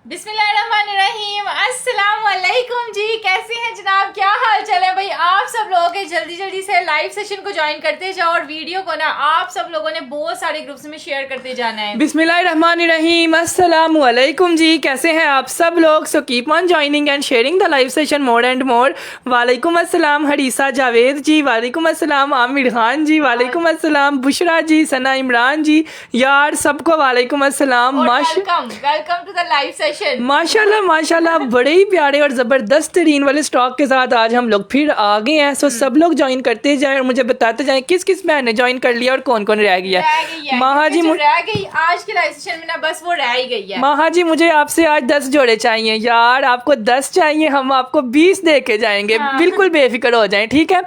बिस्मिल्लाहिर्रहमानिर्रहीम, अस्सलाम वालेकुम जी। कैसे हैं जनाब, क्या हाल चाल है भाई आप सब लोगों के। जल्दी जल्दी से लाइव सेशन को ज्वाइन करते जाओ और वीडियो को ना आप सब लोगों ने बहुत सारे ग्रुप्स में शेयर करते जाना है। बिस्मिल्लाहिर्रहमानिर्रहीम, अस्सलाम वालेकुम जी। कैसे हैं आप सब लोग। So keep on joining and sharing the live session more and more. वालेकुम अस्सलाम हरीसा जावेद जी, वालेकुम अस्सलाम आमिर खान जी, वालेकुम अस्सलाम बुशरा जी, सना इमरान जी, यार सबको वालेकुम अस्सलाम। Welcome welcome to the live session. माशाल्लाह माशाल्लाह, बड़े ही प्यारे और ज़बरदस्त तरीन वाले स्टॉक के साथ आज हम लोग फिर आ गए हैं। सो सब लोग ज्वाइन करते जाएं और मुझे बताते जाएं किस किस बहन ने ज्वाइन कर लिया और कौन कौन रह गया। माहा जी रह गई आज के लाइव सेशन में ना, बस वो रह ही गई है। माहा जी मुझे आपसे आज 10 जोड़े चाहिए यार। आपको 10 चाहिए, हम आपको 20 दे के जाएंगे। हाँ। बिल्कुल बेफिक्र हो जाएं, ठीक है।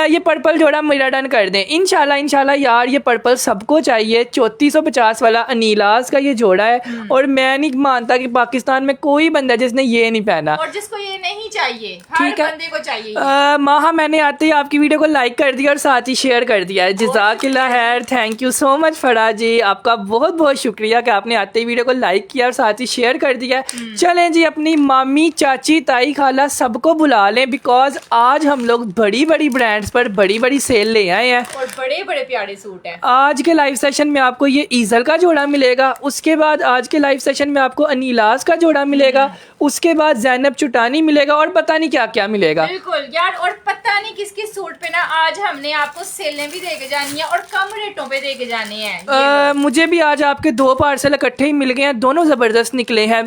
ये पर्पल जोड़ा मेरा डन कर दें इंशाल्लाह इंशाल्लाह। यार ये पर्पल सबको चाहिए। 3450 वाला अनीलाज का ये जोड़ा है और मैं नहीं मानता कि पाकिस्तान में कोई बंदा जिसने ये नहीं पहना और जिसको ये नहीं चाहिए, हर बंदे को चाहिए। माहा मैंने आते ही आपकी वीडियो को लाइक कर दिया और साथ ही शेयर कर दिया है। जज़ाकिल्लाह खैर, थैंक यू सो मच फरा जी, आपका बहुत बहुत शुक्रिया कि आपने आते ही वीडियो को लाइक किया और साथ ही शेयर कर दिया। चलें जी, अपनी मामी चाची ताई खाला सबको बुला लें, बिकॉज आज हम लोग बड़ी बड़ी ब्रांड्स पर बड़ी बड़ी सेल ले आए हैं और बड़े बड़े प्यारे सूट हैं। आज के लाइव सेशन में आपको ये ईजल का जोड़ा मिलेगा, उसके बाद आज के लाइव सेशन में आपको अनीलाज का जोड़ा मिलेगा, उसके बाद ज़ैनब चुटानी मिलेगा और पता नहीं क्या क्या मिलेगा। बिल्कुल यार, और पता नहीं किस किस सूट पे ना आज हमने आपको सेलें भी देके जानी है और कम रेटों पे देके जाने हैं। मुझे भी आज आपके 2 पार्सल इकट्ठे ही मिल गए हैं, दोनों ज़बरदस्त निकले हैं।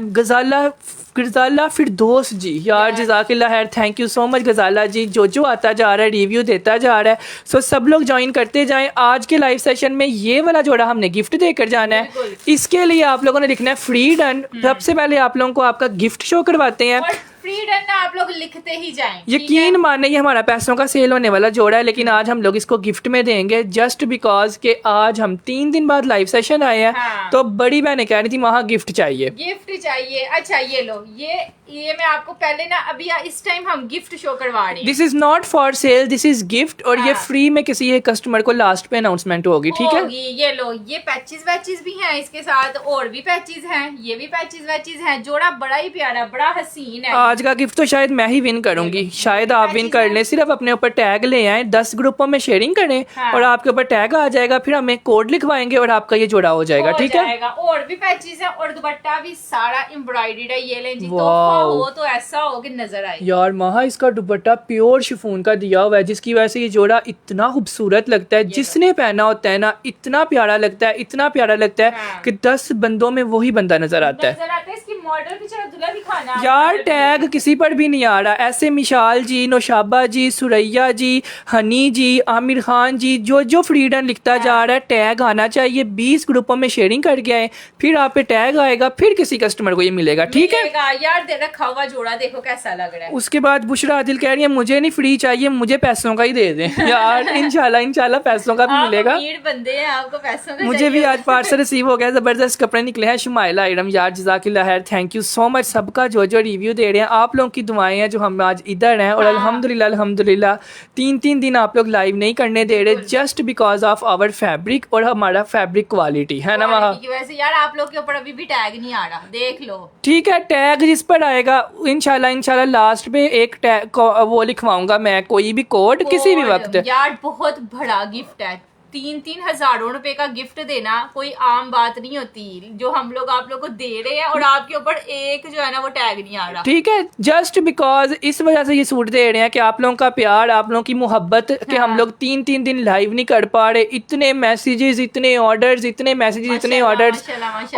गजाला फिरदौस जी, यार जज़ाकिल्लाह खैर, थैंक यू सो मच गजाला जी। जो आता जा रहा है रिव्यू देता जा रहा है। सो सब लोग ज्वाइन करते जाएं। आज के लाइव सेशन में ये वाला जोड़ा हमने गिफ्ट देकर जाना है। इसके लिए आप लोगों ने लिखना है फ्री डन। सबसे पहले आप लोगों को आपका गिफ्ट शो करवाते हैं। फ्री डन ना आप लोग लिखते ही जाएं। यकीन माने ये हमारा पैसों का सेल होने वाला जोड़ा है, लेकिन आज हम लोग इसको गिफ्ट में देंगे जस्ट बिकॉज के आज हम 3 दिन बाद लाइव सेशन आए हैं। हाँ। तो बड़ी बहनें कह रही थी वहाँ गिफ्ट चाहिए। अच्छा ये लो, ये मैं आपको पहले ना अभी इस टाइम हम गिफ्ट शो करवा रहे हैं। This is not for sale, this is gift. और ये हाँ। फ्री में किसी एक कस्टमर को लास्ट पे अनाउंसमेंट होगी, ठीक है। ये लो, ये पैचेस भी हैं इसके साथ, और भी पैचेस हैं, ये भी पैचेस हैं। जोड़ा बड़ा ही प्यारा, बड़ा हसीन है। आज का गिफ्ट तो शायद मैं ही विन करूंगी, शायद आप विन कर लें। सिर्फ अपने ऊपर टैग ले आए, 10 ग्रुपों में शेयरिंग करें। हाँ। और आपके ऊपर टैग आ जाएगा, फिर हमें कोड लिखवाएंगे और आपका ये जोड़ा हो जाएगा, ठीक है। और भी पैचेस हैं और दुपट्टा भी सारा एम्ब्रॉयडर्ड है। ये लें जी, तोहफा हो तो ऐसा हो कि नजर आए। यार महा, इसका दुपट्टा प्योर शिफॉन का दिया हुआ है, जिसकी वजह से ये जोड़ा इतना खूबसूरत लगता है। जिसने पहना होता है ना, इतना प्यारा लगता है, इतना प्यारा लगता है। हाँ। कि 10 बंदों में वही बंदा नजर आता है। इसकी मॉडल भी चलो दुल्हन दिखाना यार, टैग किसी पर भी नहीं आ रहा। ऐसे मिशाल जी, नौशाबा जी, सुरैया जी, हनी जी, आमिर खान जी, जो फ्रीडम लिखता जा रहा है टैग आना चाहिए। 20 ग्रुपों में शेयरिंग कर गया है, फिर आप पे टैग आएगा, फिर किसी कस्टमर को ये मिलेगा, ठीक है। यार रखा हुआ जोड़ा देखो कैसा लग रहा है। उसके बाद बुशरा आदिल कह रही है मुझे नहीं फ्री चाहिए, मुझे पैसों का ही दे दें। यार इंशाल्लाह पैसों का भी मिलेगा। अमीर बंदे हैं, आपको पैसों का मुझे भी आज पार्सल रिसीव हो गया, जबरदस्त कपड़े निकले हैं। शुमाइला आइटम, यार जज़ाकिल्लाह खैर, थैंक यू सो मच सबका जो जो रिव्यू दे रहे हैं। आप लोगों की दुआएं हैं जो हम आज इधर हैं, और अल्हम्दुलिल्लाह अल्हम्दुलिल्लाह 3 दिन आप लोग लाइव नहीं करने दे रहे just because of our fabric और हमारा फैब्रिक क्वालिटी है ना वहाँ की वजह से यार आप लोग के ऊपर अभी भी टैग नहीं आ रहा, देख लो। ठीक है, टैग जिस पर आएगा इंशाल्लाह लास्ट पे एक टैग वो लिखवाऊंगा मैं, कोई भी कोड किसी भी वक्त। यार बहुत बड़ा गिफ्ट है, 3-3 हजारों रुपए का गिफ्ट देना कोई आम बात नहीं होती, जो हम लोग आप लोग को दे रहे हैं और आपके ऊपर एक जो है ना वो टैग नहीं आ रहा। ठीक है, जस्ट बिकॉज इस वजह से ये सूट दे रहे हैं कि आप लोगों का प्यार, आप लोगों की मोहब्बत कि हम लोग 3 दिन लाइव नहीं कर पा रहे, इतने मैसेजेस, इतने ऑर्डर्स, इतने मैसेजेस, इतने ऑर्डर्स,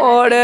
और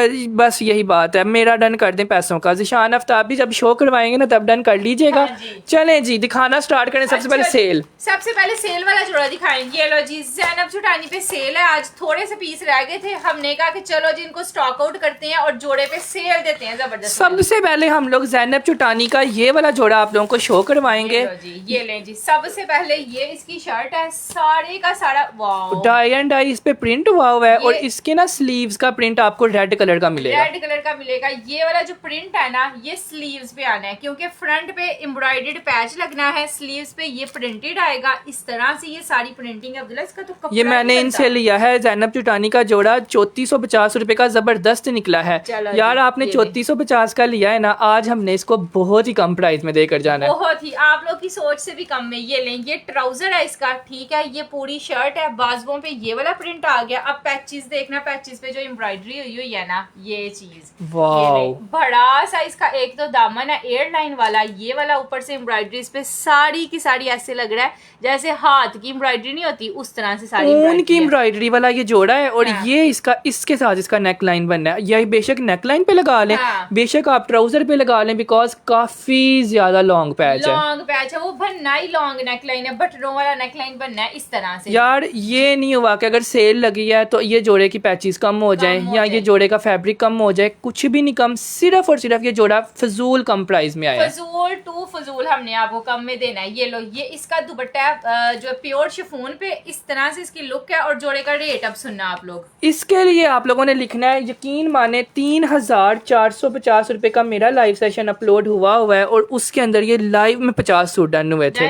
बस यही बात है। मेरा डन कर दें पैसों का, ज़िशान आफ्ताब भी जब शो करवाएंगे ना तब डन कर लीजिएगा। चलें जी, दिखाना स्टार्ट करें। सबसे पहले सेल, सबसे पहले सेल वाला जोड़ा दिखाएंगे। ये लो जी, ज़ैनब चुटानी पे सेल है, आज थोड़े से पीस रह गए थे, हमने कहा कि चलो जी इनको स्टॉक आउट करते हैं और जोड़े पे सेल देते हैं जबरदस्त। सबसे पहले हम लोग ज़ैनब चुटानी का ये वाला जोड़ा आप लोगों को शो करवाएंगे। ये लें जी, सबसे पहले ये इसकी शर्ट है, सारे का सारा वाओ डाई एंड डाई इस पे प्रिंट हुआ हुआ है, और इसके ना स्लीव्स का प्रिंट आपको रेड कलर का मिलेगा। रेड कलर का मिलेगा। ये वाला जो प्रिंट है ना ये स्लीव्स पे आना है, क्योंकि फ्रंट पे एम्ब्रॉयडर्ड पैच लगना है, स्लीव्स पे ये प्रिंटेड आएगा। इस तरह से ये सारी प्रिंटिंग अब्दुल्ला, इसका तो कपड़ा ये मैंने इनसे लिया है। ज़ैनब चुटानी का जोड़ा 3450 रुपए का जबरदस्त निकला है यार। आपने 3450 का लिया है ना, आज हमने इसको बहुत ही कम प्राइस में देकर जाना है, बहुत ही आप लोग की सोच से भी कम में। ये लें, ये ट्राउजर है इसका, ठीक है, ये पूरी शर्ट है, बाजुओं पे ये वाला प्रिंट आ गया। अब पैचेस देखना, पैचेस पे जो एम्ब्रॉयडरी हुई हुई है ना, ये चीज वाओ बड़ा साइज का एक तो दामन है एयरलाइन वाला, ये वाला ऊपर से एम्ब्रॉयडरी इस पे सारी की सारी ऐसे लग रहा है जैसे हाथ की एम्ब्रॉयडरी नहीं होती उस तरह से सारी ऊन की एम्ब्रॉयडरी वाला ये जोड़ा है। और ये इसका इसके साथ इसका नेक लाइन बनना है। यही बेशक नेक लाइन पे लगा लें, बेशक आप ट्राउजर पे लगा लें, बिकॉज काफी ज्यादा लॉन्ग पैच है। लॉन्ग पैच है, वो बनना ही लॉन्ग नेक लाइन है, बटनों वाला नेक लाइन बनना है इस तरह से। यार ये नहीं हुआ कि अगर सेल लगी है तो ये जोड़े की पैचेस कम हो जाए या ये जोड़े का फैब्रिक कम हो जाए, कुछ भी नहीं कम, सिर्फ और सिर्फ ये जोड़ा फजूल कम प्राइस में आया। फजूल टू फजूल हमने आपको कम में देना है। ये लो, ये इसका दुपट्टा जो प्योर शिफॉन पे इस तरह से इसकी लुक है, और जोड़े का रेट अब सुनना आप लोग। इसके लिए आप लोगों ने लिखना है, यकीन माने 3450 रुपए का मेरा लाइव सेशन अपलोड हुआ है, और उसके अंदर ये लाइव में 50 सूट डन हुए थे।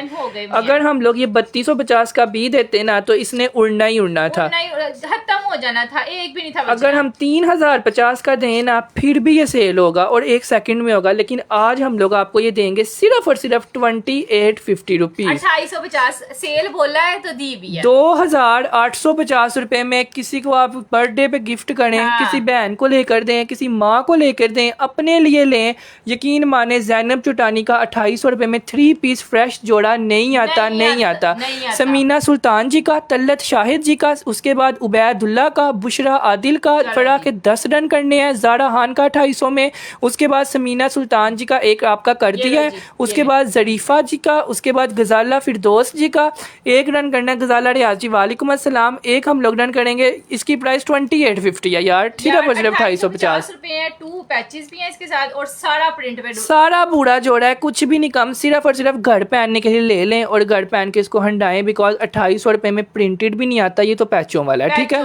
अगर हम लोग ये 3250 का भी देते ना तो इसने उड़ना ही उड़ना था, खत्म हो जाना था, एक भी नहीं था। अगर हम 3050 का दें ना फिर भी ये सेल होगा और 1 सेकंड में होगा, लेकिन आज हम लोग आपको ये देंगे सिर्फ और सिर्फ 2850 रुपीज। 2850 सेल बोला है तो दी भी है। 2850 रुपए में किसी को आप बर्थडे पे गिफ्ट करें, किसी बहन को लेकर दें, किसी माँ को लेकर दें, अपने लिए लें, यकीन माने ज़ैनब चुटानी का 2800 रुपए में 3 पीस फ्रेश जोड़ा नहीं आता। समीना सुल्तान जी का, तल्लत शाहिद जी का, उसके बाद उबैदुल्ला का, बुशरा आदिल का, फरा के 10 डन करने हैं, ज़ारा खान का 2800 में, उसके बाद समीना सुल्तान जी का एक आपका कर दिया है, उसके बाद जरीफा जी का, उसके बाद गजाला फिरदौस जी का एक डन करना है, गजाला रियाज जी वालेकुम अस्सलाम एक हम लोग डन करेंगे। इसकी प्राइस 2850 है यार, ठीक है, सिर्फ 250 रुपए है। 2 पैचेस भी हैं इसके साथ और सारा प्रिंट पे सारा बूढ़ा जोड़ा है, कुछ भी नहीं कम, सिर्फ और सिर्फ घर पहनने के लिए ले लें और घर पहन के इसको हंडाएं, बिकॉज 2800 रुपए में प्रिंटेड भी नहीं आता, ये तो पैचों वाला है, ठीक है,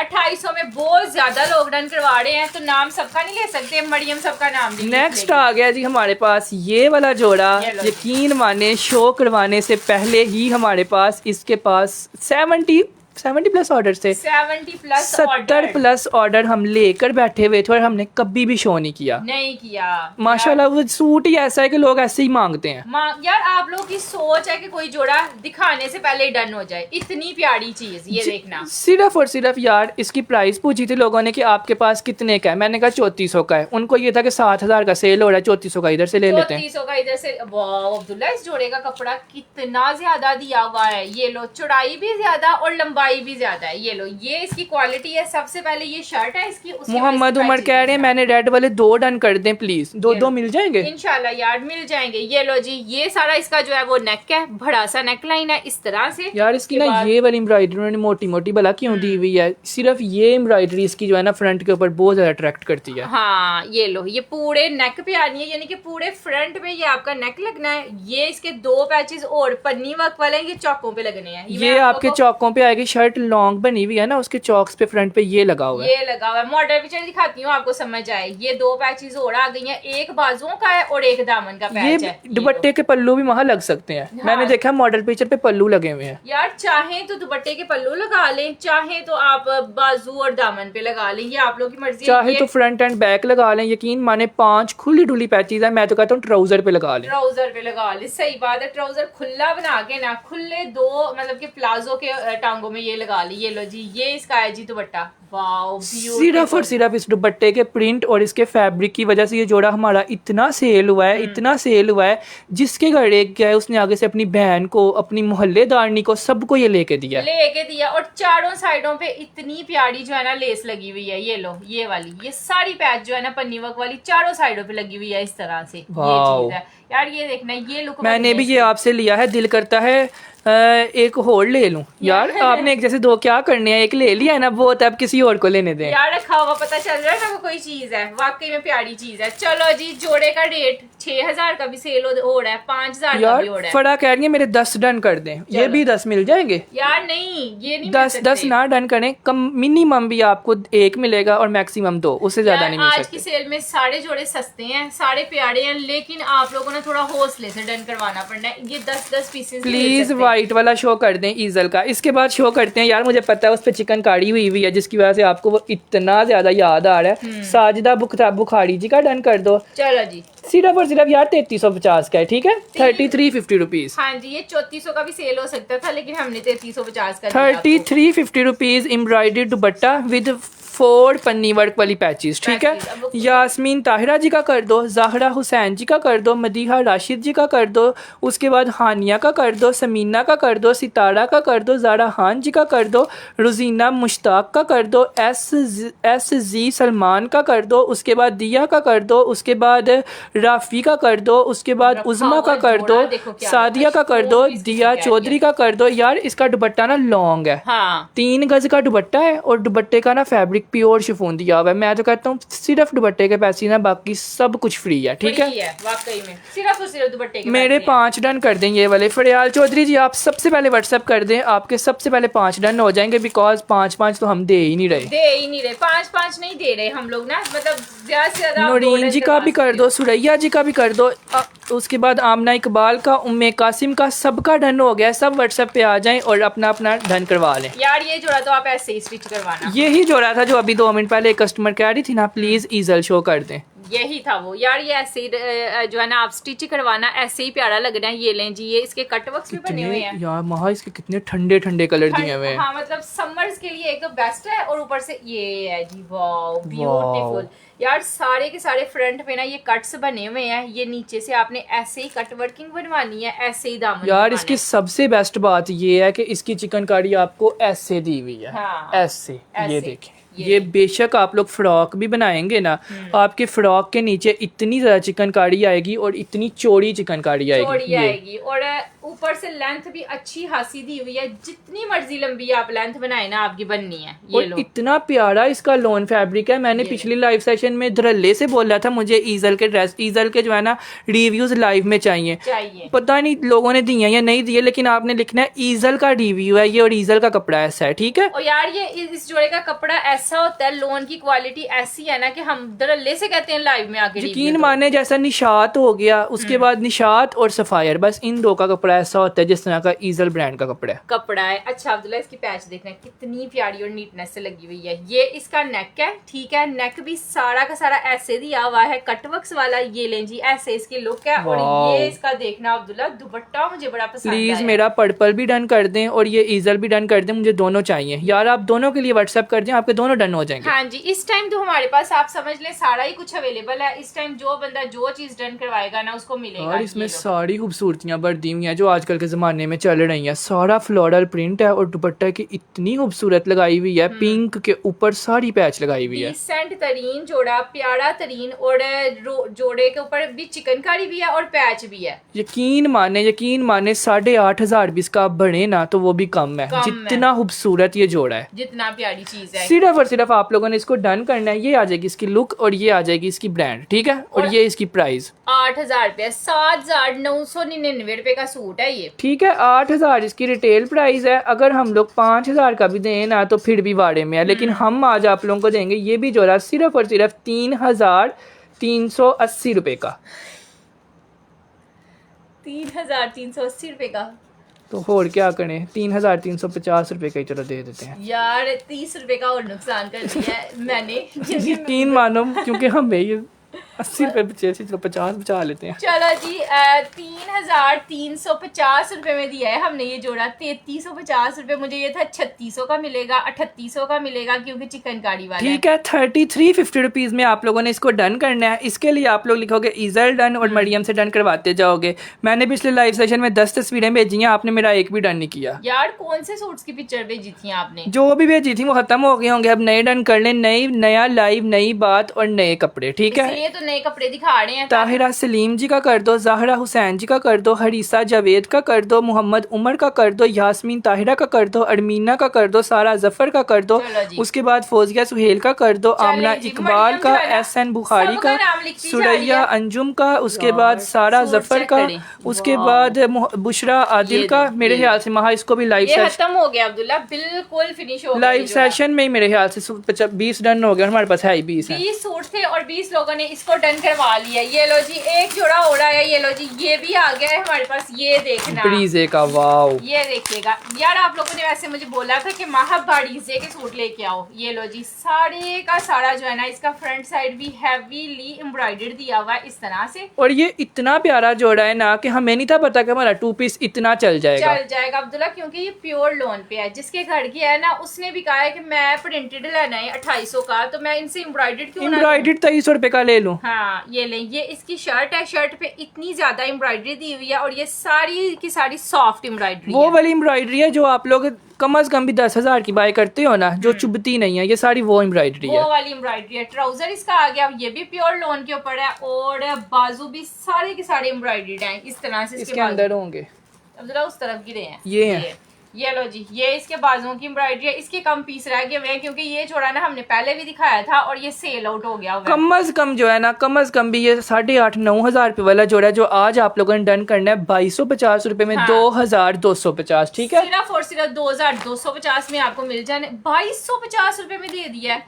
2800 में बहुत ज्यादा लोग डन करवा रहे हैं, तो नाम सबका नहीं ले सकते, मरियम सबका नाम नहीं। नेक्स्ट आ गया जी हमारे पास ये वाला जोड़ा, यकीन माने शो करवाने से पहले ही हमारे पास इसके पास 70 प्लस ऑर्डर थे, 70 प्लस ऑर्डर हम लेकर बैठे हुए थे और हमने कभी भी शो नहीं किया माशाल्लाह। वो सूट ही ऐसा है कि लोग ऐसे ही मांगते हैं। यार आप लोगों की सोच है कि कोई जोड़ा दिखाने से पहले डन हो जाए, इतनी प्यारी चीज ये देखना। सिर्फ और सिर्फ यार इसकी प्राइस पूछी थी लोगों ने कि आपके पास कितने का है, मैंने कहा 3400 का है, उनको ये था कि 7000 का सेल हो रहा है, 3400 का इधर से ले लेते हैं, 3400 का इधर से। वाह अब्दुल्ला, इस जोड़े का कपड़ा कितना ज्यादा दिया हुआ है, ये लो, चौड़ाई भी ज्यादा और लंबाई भी ज्यादा है। ये लो, ये इसकी क्वालिटी है। सबसे पहले ये शर्ट है इसकी, मोहम्मद उमर कह रहे हैं मैंने रेड वाले 2 डन कर दें प्लीज, दो मिल जाएंगे इंशाल्लाह यार, मिल जाएंगे। ये लो जी, ये सारा इसका जो है वो नेक है, बड़ा सा नेक लाइन है इस तरह से। यार इसकी ना ये वाली एम्ब्रॉयडरी उन्होंने मोटी मोटी भला क्यों दी हुई है, सिर्फ ये एम्ब्रॉयडरी इसकी जो है ना फ्रंट के ऊपर बहुत ज्यादा अट्रैक्ट करती है। हाँ ये लो, ये पूरे नेक पे आनी है, यानी कि पूरे फ्रंट पे ये आपका नेक लगना है। ये इसके 2 पैचेस और पन्नी वर्क वाले ये चौकों पे लगने हैं, ये आपके चौकों पे आएगी, शर्ट लॉन्ग बनी हुई है ना, उसके चौक्स पे फ्रंट पे ये लगा हुआ है। ये लगा हुआ है। मॉडल पिक्चर दिखाती हूँ आपको समझ आए। ये 2 पैचेस और आ गई हैं, एक बाजुओं का है और एक दामन का पैच ये है। दुपट्टे के पल्लू भी वहाँ लग सकते हैं। हाँ। मैंने देखा मॉडल पिक्चर पे पल्लू लगे हुए हैं। यार चाहे तो दुपट्टे के पल्लू लगा लें, चाहे तो आप बाजू और दामन पे लगा लें, ये आप लोग की मर्जी है। चाहे ये तो फ्रंट एंड बैक लगा लें। यकीन माने 5 खुली डुली पैचेज है, मैं तो कहता हूँ ट्राउजर पे लगा लें। ट्राउजर पे लगा ले, सही बात है। ट्राउजर खुला बना के ना, खुले 2 मतलब के प्लाजो के टांगों में ये लगा ली। ये लो जी, ये इसका है जी दुपट्टा। वाओ, सिर्फ और सिर्फ इस दुपट्टे के प्रिंट और इसके फैब्रिक की वजह से ये जोड़ा हमारा इतना सेल हुआ है, इतना सेल हुआ है। जिसके घर एक गया है उसने आगे से अपनी बहन को, अपनी मोहल्लेदारनी को, सबको ये लेके दिया है। लेके दिया। और चारों साइडों पे इतनी प्यारी जो है ना लेस लगी हुई है। ये लो, ये वाली, ये सारी पैच जो है ना पन्नी वर्क वाली चारों साइडों पे लगी हुई है इस तरह से। ये चीज है यार, ये देखना, ये लुक मैंने भी ये आपसे लिया है, दिल करता है एक होल्ड ले लूं। यार आपने एक जैसे 2 क्या करने हैं, एक ले लिया है ना, बहुत अब किसी और को लेने दें। यार रखा हुआ पता चल रहा है ना, वो कोई चीज है, वाकई में प्यारी चीज है। चलो जी, जोड़े का रेट 6000 का भी सेल हो रहा है, 5000 का भी हो यार रहा है। फड़ा कह रही है मेरे 10 डन कर दें। ये भी 10 मिल जाएंगे यार नहीं, ये नहीं 10 ना डन करें, कम मिनिमम भी आपको 1 मिलेगा और मैक्सिमम 2, उससे ज्यादा नहीं मिल आज सकते। की सेल में सारे जोड़े सस्ते हैं, सारे प्यारे हैं, लेकिन आप लोगों ने थोड़ा हौसले से डन करवाना पड़ना है। ये 10-10 पीसेस प्लीज वाइट वाला शो कर दें ईजल का। इसके बाद शो करते हैं यार, मुझे पता है उस पर चिकन काड़ी हुई है जिसकी वजह से आपको वो इतना ज्यादा याद आ रहा है। साजिदा बुखारी जी का डन कर दो। चलो जी, सिर्फ और सिर्फ यार 3350 का है, ठीक है, 3350 रुपीज। हाँ जी, ये 3400 का भी सेल हो सकता था, लेकिन हमने 3350 का 3350 रुपीज एम्ब्रॉयडर्ड दुपट्टा विद 4 पन्नी वर्क वाली पैचेस, ठीक है। यास्मीन ताहिरा जी का कर दो, ज़ाहरा हुसैन जी का कर दो, मदीहा राशिद जी का कर दो, उसके बाद हानिया का कर दो, समीना का कर दो, सितारा का कर दो, ज़ारा खान जी का कर दो, रोजीना मुश्ताक का कर दो, एस जी सलमान का कर दो, उसके बाद दिया का कर दो, उसके बाद राफी का कर दो, उसके बाद उज़मा का कर दो, सादिया का कर दो, दिया चौधरी का कर दो। यार इसका दुपट्टा ना लॉन्ग है, 3 गज का दुपट्टा है और दुपट्टे का ना फैब्रिक प्योर शिफॉन दिया हुआ है। मैं तो कहता हूँ सिर्फ दुपट्टे के पैसे ना, बाकी सब कुछ फ्री है, ठीक है। वाकई में सिर्फ और सिर्फ दुपट्टे के मेरे 5 डन कर दें ये वाले। फरियाल चौधरी जी आप सबसे पहले व्हाट्सएप कर दें, आपके सबसे पहले 5 डन हो जाएंगे, बिकॉज 5 तो हम दे ही नहीं रहे। 5 नहीं दे रहे हम लोग ना, मतलब ज्यादा से ज्यादा। नूरीन जी का भी कर दो, सुरैया जी का भी कर दो, उसके बाद आमना इकबाल का, उम्मे कासिम का, सबका डन हो गया। सब व्हाट्सएप पे आ जाएं और अपना अपना डन करवा लें। यार ये जोड़ा तो आप ऐसे ही स्टिच करवाना। यही जोड़ा था जो अभी 2 मिनट पहले एक कस्टमर कह रही थी ना, प्लीज ईजल शो कर दें। यही था वो। यार ये ऐसे ही जो है ना, आप स्टिच करवाना, ऐसे ही प्यारा लग रहा है। ये लें जी, ये इसके कटवर्क्स भी बने हुए हैं यार। महा इसके कितने ठंडे ठंडे कलर दिए हुए हैं। हाँ, मतलब समर्स के लिए एक तो बेस्ट है। और ऊपर से ये है जी, वाओ ब्यूटीफुल। यार सारे के सारे फ्रंट पे ना ये कट्स बने हुए हैं। ये नीचे से आपने ऐसे ही कट वर्किंग बनवानी है, ऐसे ही दामन। यार इसकी सबसे बेस्ट बात ये है कि इसकी चिकनकारी आपको ऐसे दी हुई है। हाँ, ऐसे ये देखें, ये बेशक आप लोग फ्रॉक भी बनाएंगे ना, आपके फ्रॉक के नीचे इतनी ज्यादा चिकनकारी आएगी और इतनी चौड़ी चिकनकारी आएगी। और ऊपर से लेंथ भी अच्छी खासी दी हुई है। जितनी मर्जी लंबी आप लेंथ बनाए ना, आपकी बननी है। ये लो, इतना प्यारा इसका लोन फैब्रिक है। मैंने पिछली लाइव सेशन में धरल्ले से बोला था मुझे ईजल के जो है ना रिव्यूज लाइव में चाहिए। पता नहीं लोगों ने दिए या नहीं दिए, लेकिन आपने लिखना है ईजल का रिव्यू है ये और ईजल का कपड़ा ऐसा है, ठीक है। और यार ये इस जोड़े का कपड़ा ऐसा होता है, लोन की क्वालिटी ऐसी है ना कि हम धरल्ले से कहते हैं लाइव में आके। यकीन माने जैसा निशात हो गया, उसके बाद निशात और सफायर, बस इन 2 का कपड़ा ऐसा होता है जिस तरह का ईजल ब्रांड का कपड़ा है। अच्छा अब्दुल्ला, इसकी पैच देखना कितनी प्यारी और नीटनेस से लगी हुई है। ये इसका नेक है, ठीक है। नेक भी सारा का सारा ऐसे दिया हुआ है, कटवर्क्स वाला। ये लें जी, ऐसे इसकी लुक है। और ये इसका देखना अब्दुल्ला, दुपट्टा मुझे बड़ा पसंद आया। प्लीज मेरा पर्पल भी डन कर दें और ये ईजल भी डन कर दें, मुझे दोनों चाहिए। यार आप दोनों के लिए व्हाट्सएप कर दें, आपके दोनों डन हो जाएंगे। हाँ जी, इस टाइम तो हमारे पास आप समझ लें सारा ही कुछ अवेलेबल है। इस टाइम जो बंदा जो चीज डन करवाएगा ना, उसको मिलेगा। और इसमें सारी खूबसूरतियां बढ़ दी हुई हैं जो आजकल के जमाने में चल रही हैं। सारा फ्लोरल प्रिंट है और दुपट्टा की इतनी खूबसूरत लगाई हुई है, पिंक के ऊपर सारी पैच लगाई हुई है। डिसेंट तरीन जोड़ा, प्यारा तरीन। और जोड़े के ऊपर भी चिकनकारी भी है और पैच भी है। यकीन माने 8,500 भी इसका बने ना तो वो भी कम है, जितना खूबसूरत ये जोड़ा है, जितना प्यारी चीज है। सिर्फ और सिर्फ आप लोगों ने इसको डन करना है। ये आ जाएगी इसकी लुक और ये आ जाएगी इसकी ब्रांड, ठीक है। और ये इसकी प्राइस 8,000 रुपये, 7,999 रुपए का सूट है ये। ठीक है, 8,000 इसकी रिटेल प्राइस है। अगर हम लोग 5,000 का भी दें ना तो फिर भी वाड़े में है, लेकिन हम आज आप लोगों को देंगे ये भी जोड़ा सिर्फ और सिर्फ 3,380 रुपए का। 3,380 रुपए का तो और क्या करें, 3,350 रुपए का ही चलो दे देते हैं यार। 30 रुपए का और नुकसान कर दिया है मैंने। यकीन मानो, क्योंकि हमें ये 80 रुपए बचे थे, चलो 50 बचा लेते हैं। चलो जी 3,350 रुपए में दिया है हमने ये जोड़ा। 3,350 रुपए मुझे ये था 3,600 का मिलेगा, 3,800 का मिलेगा क्योंकि चिकनकारी वाला ठीक है। 3,350 रुपीज में आप लोगों ने इसको डन करना है। इसके लिए आप लोग लिखोगे ईजल डन और मरियम से डन करवाते जाओगे। मैंने पिछले लाइव सेशन में 10 तस्वीरें भेजी हैं, आपने मेरा एक भी डन नहीं किया। यार कौन से सूट्स की पिक्चर भेजी थी आपने? जो भी भेजी थी वो खत्म हो गए होंगे, अब नए डन कर लें। नया लाइव, नई बात और नए कपड़े। ठीक है, इसलिए तो नए कपड़े दिखा रहे हैं। ताहिरा सलीम जी का कर दो, ज़ाहरा हुसैन जी का कर दो, हरीसा जावेद का कर दो, मोहम्मद उमर का कर दो, यास्मीन ताहिरा का कर दो, अरमीना का कर दो, सारा जफर का कर दो, उसके बाद फौजिया सुहेल का कर दो, आमना इकबाल का, SN बुखारी का, सुरैया अंजुम का, उसके बाद सारा जफर का, उसके बाद बुशरा आदिल का। मेरे ख्याल से महा इसको भी लाइव खत्म हो गया अब्दुल्ला, बिल्कुल फिनिश हो गया। लाइव सेशन में ही मेरे ख्याल से 20 डन हो गया। हमारे पास है 20 सूट थे और 20 लोगों ने इसको डन करवा लिया। ये लो जी, एक जोड़ा हो रहा है। ये लो जी, ये भी आ गया है हमारे पास। ये देखना ब्रीजे का, वाओ, ये देखिएगा यार। आप लोगों ने वैसे मुझे बोला था कि बारीजे के सूट लेके आओ। ये लो जी, सारे का सारा जो है ना, इसका फ्रंट साइड भी हैवीली एम्ब्रॉयडर्ड दिया हुआ है इस तरह से। और ये इतना प्यारा जोड़ा है ना कि हमें नहीं था पता कि हमारा 2 पीस इतना चल जाएगा अब्दुल्ला, क्योंकि ये प्योर लोन पे है। जिसके घर की है ना, उसने भी कहा है कि मैं प्रिंटेड लेना है 2,800 का, तो मैं इनसे एम्ब्रॉयडर्ड क्यों ना लूं? 2,300 रुपए का ले लूं। हाँ ये लें, ये इसकी शर्ट है। शर्ट पे इतनी ज्यादा एम्ब्रॉयडरी दी हुई है और ये सारी की सारी सॉफ्ट एम्ब्रॉयडरी वो वाली एम्ब्रॉयडरी है जो आप लोग कम अज कम भी 10,000 की बाय करते हो ना, जो चुभती नहीं है। ये सारी वो एम्ब्रॉयडरी है, वो वाली एम्ब्रॉयडरी है। ट्राउजर इसका आ गया, ये भी प्योर लोन के ऊपर है और बाजू भी सारे के सारे एम्ब्रॉयडर्ड हैं इस तरह से। इसके अंदर होंगे अब्दुल्ला उस तरफ गिरे हैं, ये हैं। ये लो जी, ये इसके बाजुओं की एम्ब्रॉयडरी है। इसके कम पीस रह गए हुए हैं क्योंकि ये जोड़ा ना हमने पहले भी दिखाया था और ये सेल आउट हो गया हुआ है। कम अज कम जो है ना, कम अज कम भी ये 8,500-9,000 रुपए वाला जोड़ा जो आज आप लोगों ने डन करना है 2,250 रुपए में। 2,250, ठीक है, सिर्फ और सिर्फ 2,250 में आपको मिल जाने। 2,250 रुपए में दे दिया है।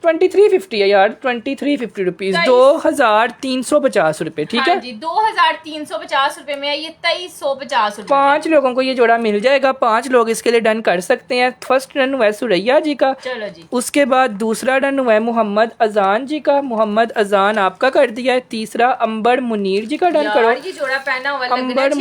2350 है यार, 2350 रुपीज, 2,350 रुपए। ठीक है जी, 2,350 रुपए में है ये। 2,350 रुपए। 5 लोगों को ये जोड़ा मिल जाएगा। 5 लोग इसके लिए डन कर सकते हैं। फर्स्ट डन हुआ है सुरैया जी का, चलो जी। उसके बाद दूसरा डन हुआ है मोहम्मद अजान जी का, मोहम्मद अजान आपका कर दिया है। तीसरा अंबर मुनीर जी का डन करो, ये जोड़ा पहना हुआ अंबर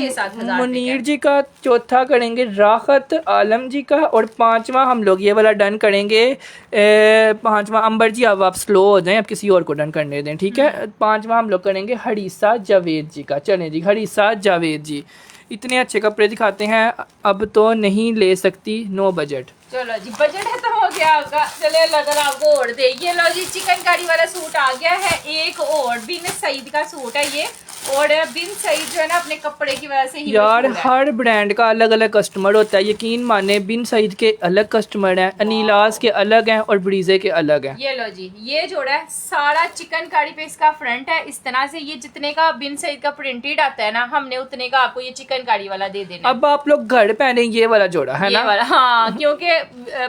मुनीर जी का। चौथा करेंगे राहत आलम जी का और 5वां हम लोग ये वाला डन करेंगे। 5वां अंबर जी, अब आप स्लो हो जाएं, अब किसी और को डन करने दें। ठीक है, 5वां हम लोग करेंगे हरीसा जावेद जी का। चलें जी, हरीसा जावेद जी इतने अच्छे कपड़े दिखाते हैं, अब तो नहीं ले सकती, नो बजट। चलो जी, बजट खत्म हो गया आपका। चले अगर आपको और दे। ये लो जी, चिकनकारी वाला सूट आ गया है एक और। बिन सईद का सूट है ये। और बिन सईद जो है ना, अपने कपड़े की वजह से ही यार हर ब्रांड का अलग अलग कस्टमर होता है, यकीन माने। बिन सईद के अलग कस्टमर हैं, अनीलाज के अलग हैं और ब्रीजे के अलग हैं। ये लो जी, ये जोड़ा है सारा चिकनकारी पे इसका फ्रंट है इस तरह से। ये जितने का बिन सईद का प्रिंटेड आता है ना, हमने उतने का आपको ये चिकनकारी वाला दे देना। अब आप लोग घर पहने ये वाला जोड़ा है ना, वाला, हाँ, क्योंकि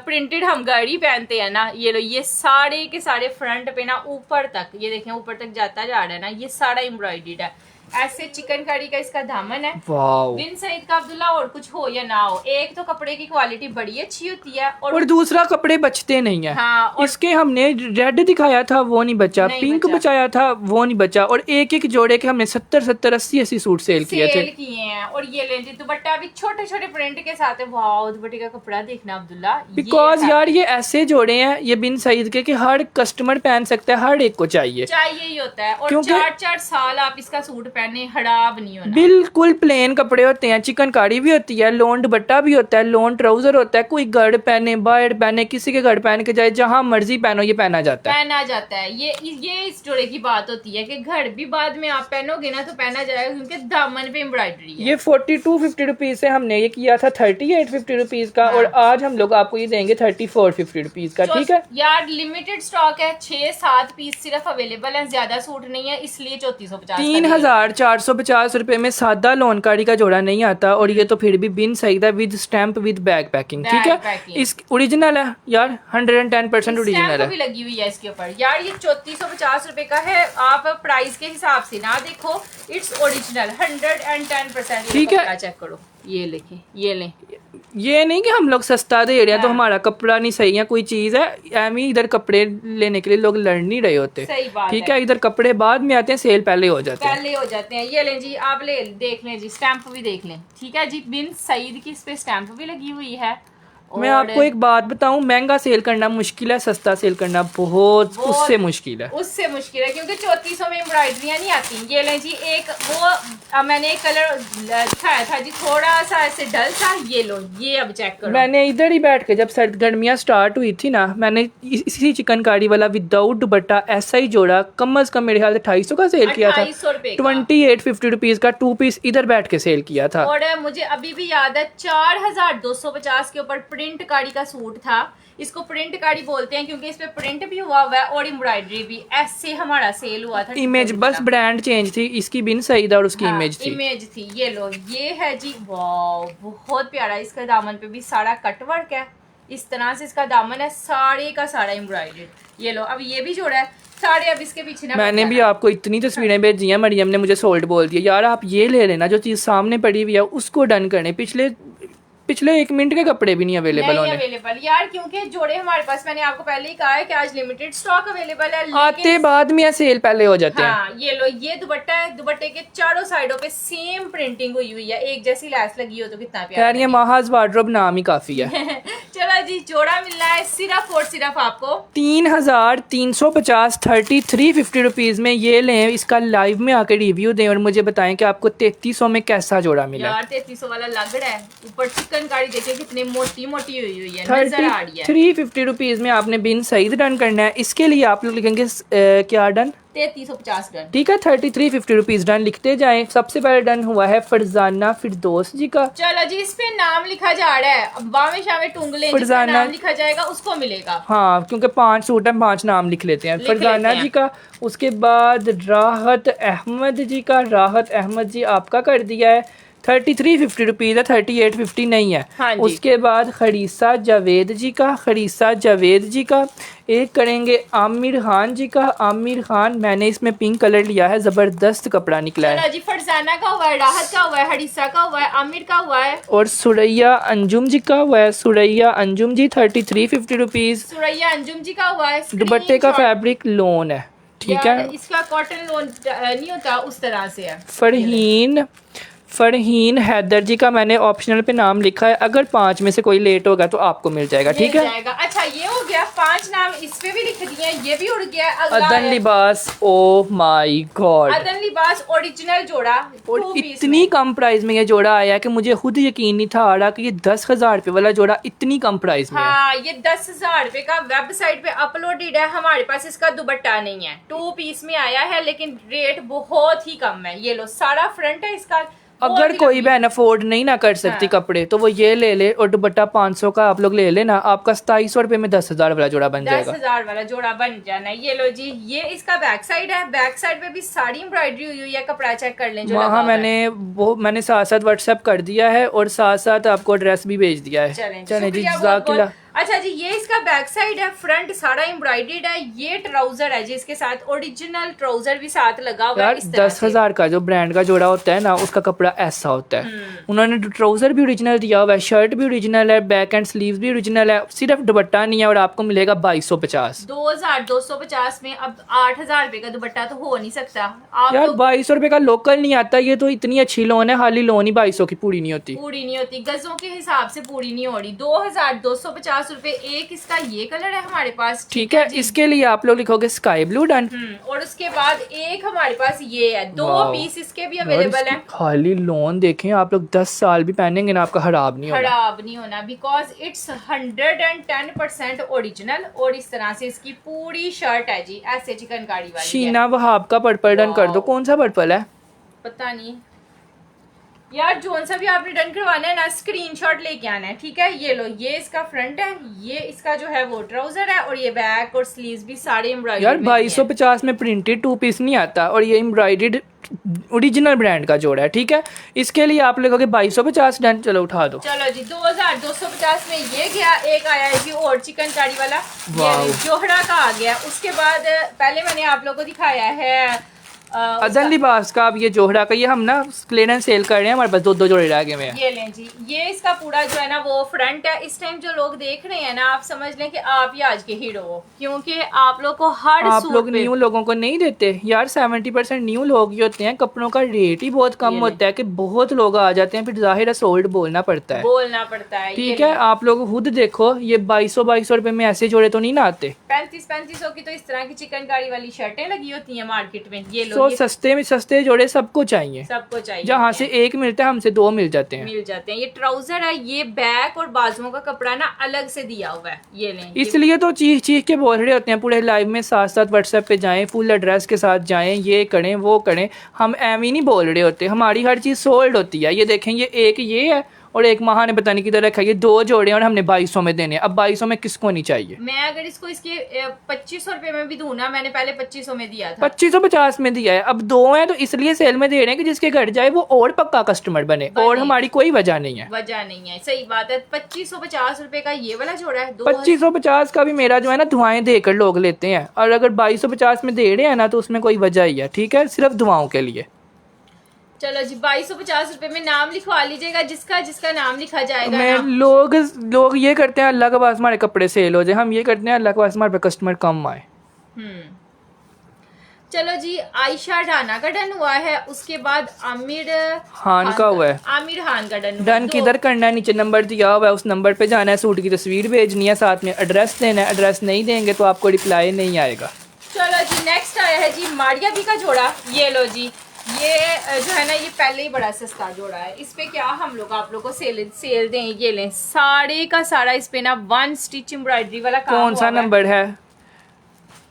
प्रिंटेड हम घर ही पहनते हैं ना। ये लो, ये सारे के सारे फ्रंट पे ना ऊपर तक, ये देखें ऊपर तक जाता जा रहा है ना, ये सारा एम्ब्रॉयडर्ड है। ऐसे चिकनकारी का इसका दामन है। वाओ। बिन सईद का अब्दुल्ला, और कुछ हो या ना हो, एक तो कपड़े की क्वालिटी बड़ी अच्छी होती है और दूसरा कपड़े बचते नहीं है। हाँ, और इसके हमने रेड दिखाया था वो नहीं बचा, पिंक बचाया था वो नहीं बचा, और एक एक जोड़े के हमने 70-70, 80-80 सूट सेल किए हैं। और ये लेंगे दुपट्टा भी छोटे छोटे प्रिंट के साथ है। वाओ, दुपट्टे का कपड़ा देखना अब्दुल्ला, बिकॉज यार ये ऐसे जोड़े हैं ये बिन सईद के कि हर कस्टमर पहन सकता है, हर एक को चाहिए ही होता है। और 4-4 साल आप इसका सूट पहने हड़ाब नहीं होना। बिल्कुल प्लेन कपड़े होते हैं, चिकनकारी भी होती है, लोन दुपट्टा भी होता है, लोन ट्राउजर होता है, कोई गढ़ पहने बाहर पहने किसी के गढ़ पहन के जाए, जहां मर्जी पहनो ये पहना जाता है। पहना जाता है। ये इस जोड़े की बात होती है कि घर भी बाद में आप पहनोगे ना तो पहना जाएगा, क्योंकि दामन पे एम्ब्रॉयडरी है। ये 4250 रुपीज से हमने ये किया था 3850 रुपीज का, और आज हम लोग आपको ये देंगे 3450 रुपीज का। ठीक है यार, लिमिटेड स्टॉक है, 6-7 पीस सिर्फ अवेलेबल है, ज्यादा सूट नहीं है, इसलिए 3450 3450 रुपए में सादा लोनकारी का जोड़ा नहीं आता, और ये तो फिर भी बिन सही था, with stamp with bag packing. ठीक है, इस ओरिजिनल है यार, 110% ओरिजिनल है। भी लगी हुई है इसके ऊपर यार। ये 3450 रुपए का है, आप प्राइस के हिसाब से ना देखो, इट्स ओरिजिनल 110%। ठीक है, चेक करो, ये लिखे, ये लें। ये नहीं कि हम लोग सस्ता दे रहे हैं तो हमारा कपड़ा नहीं सही है, कोई चीज है एम ही, इधर कपड़े लेने के लिए लोग लड़ नहीं रहे होते। सही बात ठीक है, इधर कपड़े बाद में आते हैं, सेल पहले हो जाते हैं। पहले हो जाते हैं। ये लें जी, आप ले देख लें जी, स्टैंप भी देख लें। ठीक है जी, बिन सईद की इस पे स्टैंप भी लगी हुई है। मैं आपको एक बात बताऊं, महंगा सेल करना मुश्किल है, सस्ता सेल करना बहुत उससे मुश्किल है। उससे मुश्किल है, क्योंकि 3400 में एम्ब्रॉयडरियां नहीं आती। ये लें जी, एक वो मैंने एक कलर दिखाया था जी, थोड़ा सा ऐसे डल सा, ये लो, ये अब चेक करो। मैंने इधर ही बैठ के, जब सर्द गर्मियां स्टार्ट हुई थी ना, मैंने इसी चिकनकारी वाला विदाउट दुपट्टा ऐसा ही जोड़ा, कम अज कम मेरे ख्याल से 250 का सेल किया था, 2850 रुपीज का 2 पीस इधर बैठ के सेल किया था। और मुझे अभी भी याद है 4250 के ऊपर प्रिंट कारी का सूट था। इसको प्रिंट कारी बोलते हैं क्योंकि इस पे प्रिंट भी हुआ हुआ है और एम्ब्रॉयडरी भी। ऐसे हमारा सेल हुआ था। इमेज बस ब्रांड चेंज थी, इसकी बिन सईद और उसकी इमेज थी। ये लो, ये है जी, वाह बहुत प्यारा। इसका दामन पे भी सारा कटवर्क है, इस तरह से इसका दामन है, सारे का सारा एम्ब्रॉयडरी। ये लो, अब ये भी जोड़ा है सारे। अब इसके पीछे ना, मैंने भी आपको इतनी तस्वीरें भेजी हैं, मरियम ने मुझे सोल्ड बोल दिया, यार आप ये ले लेना, जो चीज सामने पड़ी हुई है उसको डन करने। पिछले 1 मिनट के कपड़े भी नहीं अवेलेबल होने यार, क्योंकि जोड़े हमारे पास, मैंने आपको पहले ही कहा है कि आज लिमिटेड स्टॉक अवेलेबल है, आते बाद में सेल पहले हो जाते हैं। ये लो, ये दुपट्टा है, दुपट्टे के चारों साइडों पे सेम प्रिंटिंग हुई हुई है, एक जैसी लैस लगी हो तो कितना प्यारा। यार ये महाज वार्डरोब नाम ही काफी है। चलो जी, जोड़ा मिल रहा है सिर्फ और सिर्फ आपको 3350 3350 रुपीज में। ये लें, इसका लाइव में आकर रिव्यू दें और मुझे बताएं कि आपको 3300 में कैसा जोड़ा मिला। यार 3300 वाला लग रहा है, ऊपर चिकनकारी देखिए कितनी मोटी मोटी हुई है, नजर आ रही है। 3350 रुपीज में आपने बिन सईद डन करना है। इसके लिए आप लोग लिखेंगे क्या डन, 3350 डन। ठीक है, 3350 रुपीज डन लिखते जाएं। सबसे पहले डन हुआ है फरजाना फिरदौस जी का। चलो जी, इस पे नाम लिखा जा रहा है, अब बामे शामे टूंगले फरजाना नाम लिखा जाएगा उसको मिलेगा। हाँ, क्योंकि 5 सूट है, 5 नाम लिख लेते हैं। फरजाना जी का। उसके बाद राहत अहमद जी का। राहत अहमद जी आपका कर दिया है, 3350 रुपीज है, 3850 नहीं है। हाँ जी। उसके बाद खरीसा जावेद जी का। खरीसा जावेद जी का। एक करेंगे आमिर खान जी का। आमिर खान, मैंने इसमें पिंक कलर लिया है, जबरदस्त कपड़ा निकला है। जी, फरजाना का हुआ है, राहत का हुआ है, हरीसा का हुआ है, आमिर का हुआ है, और सुरैया अंजुम जी का हुआ है। सुरैया अंजुम जी 3350 रुपीज। सुरैया अंजुम जी का हुआ है। दुपट्टे का फैब्रिक लोन है, ठीक है, इसका कॉटन लोन नहीं होता, उस तरह से है। फरहीन हैदर जी का मैंने ऑप्शनल पे नाम लिखा है, अगर 5 में से कोई लेट होगा तो आपको मिल जाएगा। ठीक है, अच्छा ये हो गया 5 नाम, इस पे भी लिख दिए, ये भी उड़ गया। अदन लिबास, ओ माय गॉड, अदन लिबास ओरिजिनल जोड़ा, और इतनी कम प्राइस में ये जोड़ा आया कि मुझे खुद यकीन नहीं था आ रहा कि ये 10,000 रुपए वाला जोड़ा इतनी कम प्राइस में। हाँ, ये 10,000 रुपए का वेबसाइट पे अपलोडेड है। हमारे पास इसका दुपट्टा नहीं है, 2 पीस में आया है, लेकिन रेट बहुत ही कम है। ये लो, सारा फ्रंट है इसका। अगर कोई बहन अफोर्ड नहीं ना कर सकती कपड़े, तो वो ये ले ले, और दुपट्टा 500 का आप लोग ले लेना, आपका 2700 रुपए में 10,000 वाला जोड़ा बन जाएगा। 10,000 वाला जोड़ा बन जाना है। ये लो जी, ये इसका बैक साइड है, बैक साइड पे भी सारी एम्ब्रॉयडरी हुई हुई है, कपड़ा चेक कर लें जो वहाँ मैंने साथ साथ व्हाट्सएप कर दिया है और साथ साथ आपको एड्रेस भी भेज दिया है। चलें जी, जज़ाकिल्लाह। अच्छा जी, ये इसका बैक साइड है, फ्रंट सारा एम्ब्रॉयडर्ड है। ये ट्राउजर है जी, इसके साथ ओरिजिनल ट्राउजर भी साथ लगा हुआ है। यार 10,000 का जो ब्रांड का जोड़ा होता है ना, उसका कपड़ा ऐसा होता है। उन्होंने ट्राउजर भी ओरिजिनल दिया हुआ है, शर्ट भी ओरिजिनल है, बैक एंड स्लीव्स भी ओरिजिनल है, सिर्फ दुपट्टा नहीं है, और आपको मिलेगा 2250। 2250 में अब 8,000 रुपए का दुपट्टा तो हो नहीं सकता। आप यार 2200 रुपए का लोकल नहीं आता, ये तो इतनी अच्छी लोन है, खाली लोन ही 2200 की पूरी नहीं होती। गजों के हिसाब से पूरी नहीं हो रही। 2250 ₹50 एक। इसका ये कलर है हमारे पास, ठीक है। इसके लिए आप लोग लिखोगे स्काई ब्लू, डन। और उसके बाद एक हमारे पास ये है, 2 पीस इसके भी अवेलेबल हैं। खाली लोन देखें आप लोग, 10 साल भी पहनेंगे ना आपका खराब नहीं होगा, खराब नहीं होना, बिकॉज इट्स 110% ओरिजिनल। और इस तरह से इसकी पूरी शर्ट है जी, ऐसे चिकनकारी वाली है। शीना वहाब का पर्पल डन कर दो। कौन सा पर्पल है? पता नहीं यार, जोन सा भी आपने डन करवाना है ना, स्क्रीनशॉट लेके आना है, ठीक है। ये लो, ये इसका फ्रंट है, ये इसका जो है वो ट्राउजर है, और ये बैक और स्लीव्स भी सारे एम्ब्रॉयडरी यार 2250 में प्रिंटेड 2 पीस नहीं आता, और ये एम्ब्रॉयडर्ड ओरिजिनल ब्रांड का जोड़ा है, ठीक है। इसके लिए आप लोगों के 2250 डन। चलो उठा दो। चलो जी, 2250 में ये गया। एक आया है जी और चिकनकारी वाला, ये जोहरा का आ गया। उसके बाद पहले मैंने आप लोगों को दिखाया है अदन लिबास का। अब ये जोहरा का, ये हम ना क्लियरेंस सेल कर रहे हैं, हमारे पास 2 जोड़े रह गए हैं। ये लें जी, ये इसका पूरा जो है ना वो फ्रंट है। इस टाइम जो लोग देख रहे हैं ना, आप समझ लें कि आप ही आज के हीरो हो, क्योंकि आप लोग को हर आप सूट लोग पे न्यू लोगों को नहीं देते यार। 70% न्यू लोग ही होते हैं। कपड़ों का रेट ही बहुत कम होता है कि बहुत लोग आ जाते हैं, फिर जाहिर है सोल्ड बोलना पड़ता है। ठीक है, आप लोग खुद देखो, ये 2200 रुपए में ऐसे जोड़े तो नहीं ना आते। 3500 की तो इस तरह की चिकनकारी वाली शर्टें लगी होती हैं मार्केट में। ये तो सस्ते में सस्ते जोड़े सबको चाहिए, सबको चाहिए। जहाँ से एक मिलता है हमसे 2 मिल जाते हैं। ये ट्राउजर है, ये बैक और बाजुओं का कपड़ा ना अलग से दिया हुआ है। ये लें, इसलिए तो चीख चीख के बोल रहे होते हैं पूरे लाइव में, साथ साथ व्हाट्सएप पे जाएं, फुल एड्रेस के साथ जाएं, ये करें वो करें। हम एम ही नहीं बोल रहे होते, हमारी हर चीज़ सोल्ड होती है। ये देखें, ये एक ये है और एक महा ने पता नहीं किधर रखा, ये 2 जोड़े और हमने 2200 में देने। अब 2200 में किसको नहीं चाहिए? मैं अगर इसको इसके 2500 रुपए में भी दूं ना, मैंने पहले 2500 में दिया था, 2550 में दिया है। अब 2 हैं तो इसलिए सेल में दे रहे हैं कि जिसके घर जाए वो और पक्का कस्टमर बने, और हमारी कोई वजह नहीं है। सही बात है। 2550 रुपए का ये वाला जोड़ा है। 2550 का भी मेरा जो है ना दुआएं देकर लोग लेते हैं, और अगर 2250 में दे रहे हैं ना तो उसमें कोई वजह ही है, ठीक है, सिर्फ दुआओं के लिए। चलो जी, 2250 रुपए में नाम लिखवा लीजिएगा, जिसका जिसका नाम लिखा जाएगा मैं ना। लोग ये करते हैं अल्लाह के पास हमारे कपड़े सेल हो जाए, हम ये करते हैं अल्लाह के पास हमारे पे कस्टमर कम आए। चलो जी, आयशा ढाना का डन हुआ है। उसके बाद आमिर खान का हुआ है। आमिर खान का डन डन किधर करना है? नीचे नंबर दिया हुआ है, उस नंबर पे जाना है, सूट की तस्वीर भेजनी है, साथ में एड्रेस देना है। एड्रेस नहीं देंगे तो आपको रिप्लाई नहीं आएगा। चलो जी, नेक्स्ट आया है जी मारिया बी का जोड़ा। ये लो जी, ये जो है ना, ये पहले ही बड़ा सस्ता जोड़ा है। इस पे क्या हम लोग आप लोग को सेल दें। ये लें, सारे का सारा इस पे ना 1 स्टिच एम्ब्रॉयडरी वाला काम। कौन सा नंबर है?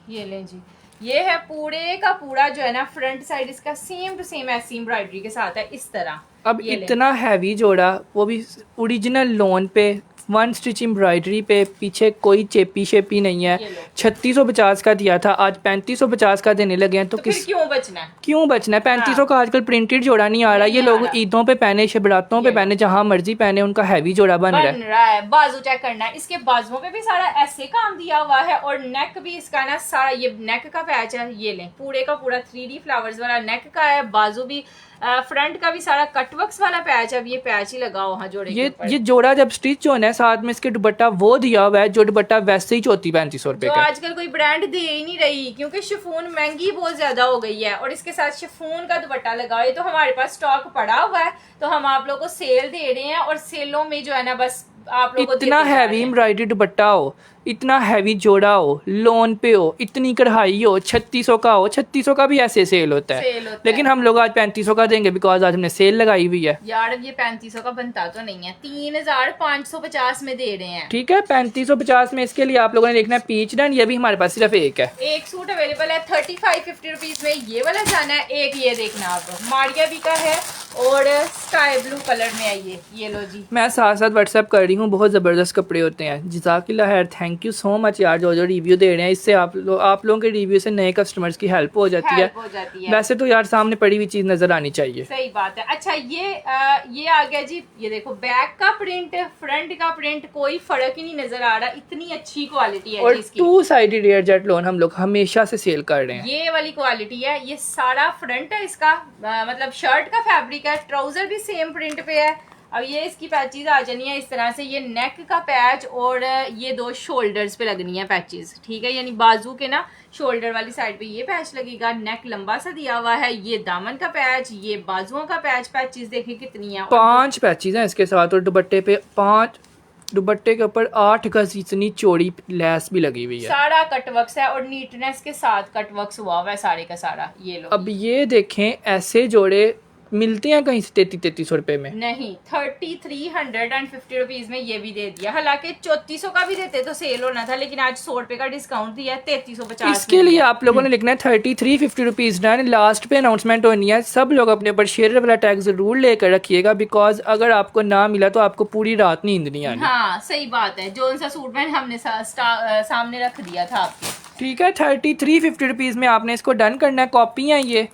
ये लें जी, ये है पूरे का पूरा जो है ना फ्रंट साइड इसका सेम टू सेम ऐसी एम्ब्रॉयडरी के साथ है, इस तरह। अब इतना हैवी जोड़ा, वो भी ओरिजिनल लोन पे, 1 स्टिच एम्ब्रॉयडरी पे, पीछे कोई चेपी शेपी नहीं है। 3650 का दिया था, आज 3550 का देने लगे हैं। तो किस क्यों बचना है? 3500 का आजकल प्रिंटेड जोड़ा नहीं आ रहा। ये लोग ईदों पे पहने, शबरातों पे पहने, जहाँ मर्जी पहने, उनका हैवी जोड़ा बन रहा है। बाजू चेक करना है, इसके बाजुओं पे भी सारा ऐसे काम दिया हुआ है, और नेक भी इसका ना सारा ये नेक का पैच है। ये लें, पूरे का पूरा 3D फ्लावर्स वाला नेक का है। बाजू भी फ्रंट का भी सारा कटवर्क्स वाला पैच है। अब ये पैच ही लगाओ वहाँ जोड़े के ऊपर। ये जोड़ा जब स्टिच होना है, साथ में इसके दुपट्टा वो दिया हुआ है, जो दुपट्टा वैसे ही 3400 रुपए का। आजकल कोई ब्रांड दे ही नहीं रही, क्योंकि शिफॉन महंगी बहुत ज्यादा हो गई है, और इसके साथ शिफॉन का दुपट्टा लगाओ। तो हमारे पास स्टॉक पड़ा हुआ है, तो हम आप लोगों को सेल दे रहे हैं, और सेलों में जो है ना बस आप लोगों को इतना हैवी एम्ब्रॉयडरी दुपट्टा हो, इतना हैवी जोड़ा हो, लोन पे हो, इतनी कढ़ाई हो, 3600 का हो। 3600 का भी ऐसे सेल होता है, लेकिन हम लोग आज 3500 का देंगे, बिकॉज आज हमने सेल लगाई हुई है। यार अब ये 3500 का बनता तो नहीं है, 3550 में दे रहे हैं। ठीक है, 3550 में। इसके लिए आप लोगों ने देखना है पीच डन। ये भी हमारे पास सिर्फ एक है, एक सूट अवेलेबल है 3550 रुपीज में। ये वाला जाना है एक, ये देखना आप, मारिया बी का है और स्काई ब्लू कलर में है ये लो जी। मैं साथ साथ व्हाट्सएप कर रही हूँ, बहुत ज़बरदस्त कपड़े होते हैं। जज़ाकिल्लाह खैर, थैंक यू सो मच यार, जो रिव्यू दे रहे हैं। इससे आप लोगों के रिव्यू से नए कस्टमर्स की हेल्प हो जाती है। वैसे तो यार सामने पड़ी हुई चीज़ नज़र आनी चाहिए। सही बात है। अच्छा, ये आ गया जी, ये देखो बैक का प्रिंट, फ्रंट का प्रिंट, कोई फर्क ही नहीं नजर आ रहा। इतनी अच्छी क्वालिटी है और इसकी। 2 साइडेड एयरजेट लोन हम लोग हमेशा से सेल कर रहे हैं। ये वाली क्वालिटी है। ये सारा फ्रंट है इसका, मतलब शर्ट का फैब्रिक है। ट्राउजर भी सेम प्रिंट पे है। अब ये इसकी पैचेज आ जानी है इस तरह से, ये नेक का पैच और ये 2 शोल्डर्स पे लगनी है पैचेज, ठीक है। यानी बाजू के ना शोल्डर वाली साइड पे ये पैच लगेगा। नेक लंबा सा दिया हुआ है। ये दामन का पैच, ये बाजुओं का पैच। पैचेज देखिए कितनी है, 5 पैचेज हैं इसके साथ, और दुपट्टे पे 5 दुपट्टे के ऊपर 8 गज इतनी चौड़ी लैस भी लगी हुई है। सारा कटवर्क्स है और नीटनेस के साथ कटवर्क्स हुआ हुआ है सारे का सारा। ये लो अब ये देखें ऐसे जोड़े मिलते हैं कहीं से 3300 रुपए में? नहीं, 3350 रुपीज में ये भी दे दिया। हालांकि 3400 का भी देते तो सेल होना था, लेकिन आज 100 रुपए का डिस्काउंट दिया है, 3350। इसके लिए आप लोगों ने लिखना है 3350 रुपीज डन। लास्ट पे अनाउंसमेंट होनी है, सब लोग अपने ऊपर शेयर वाला टैग जरूर लेकर रखिएगा, बिकॉज अगर आपको ना मिला तो आपको पूरी रात नींद नहीं आनी। हाँ सही बात है, जो सा सूट मैंने हमने सामने रख दिया था आपके। ठीक है, 3350 रुपीज में आपने इसको डन करना है। कॉपी है ये,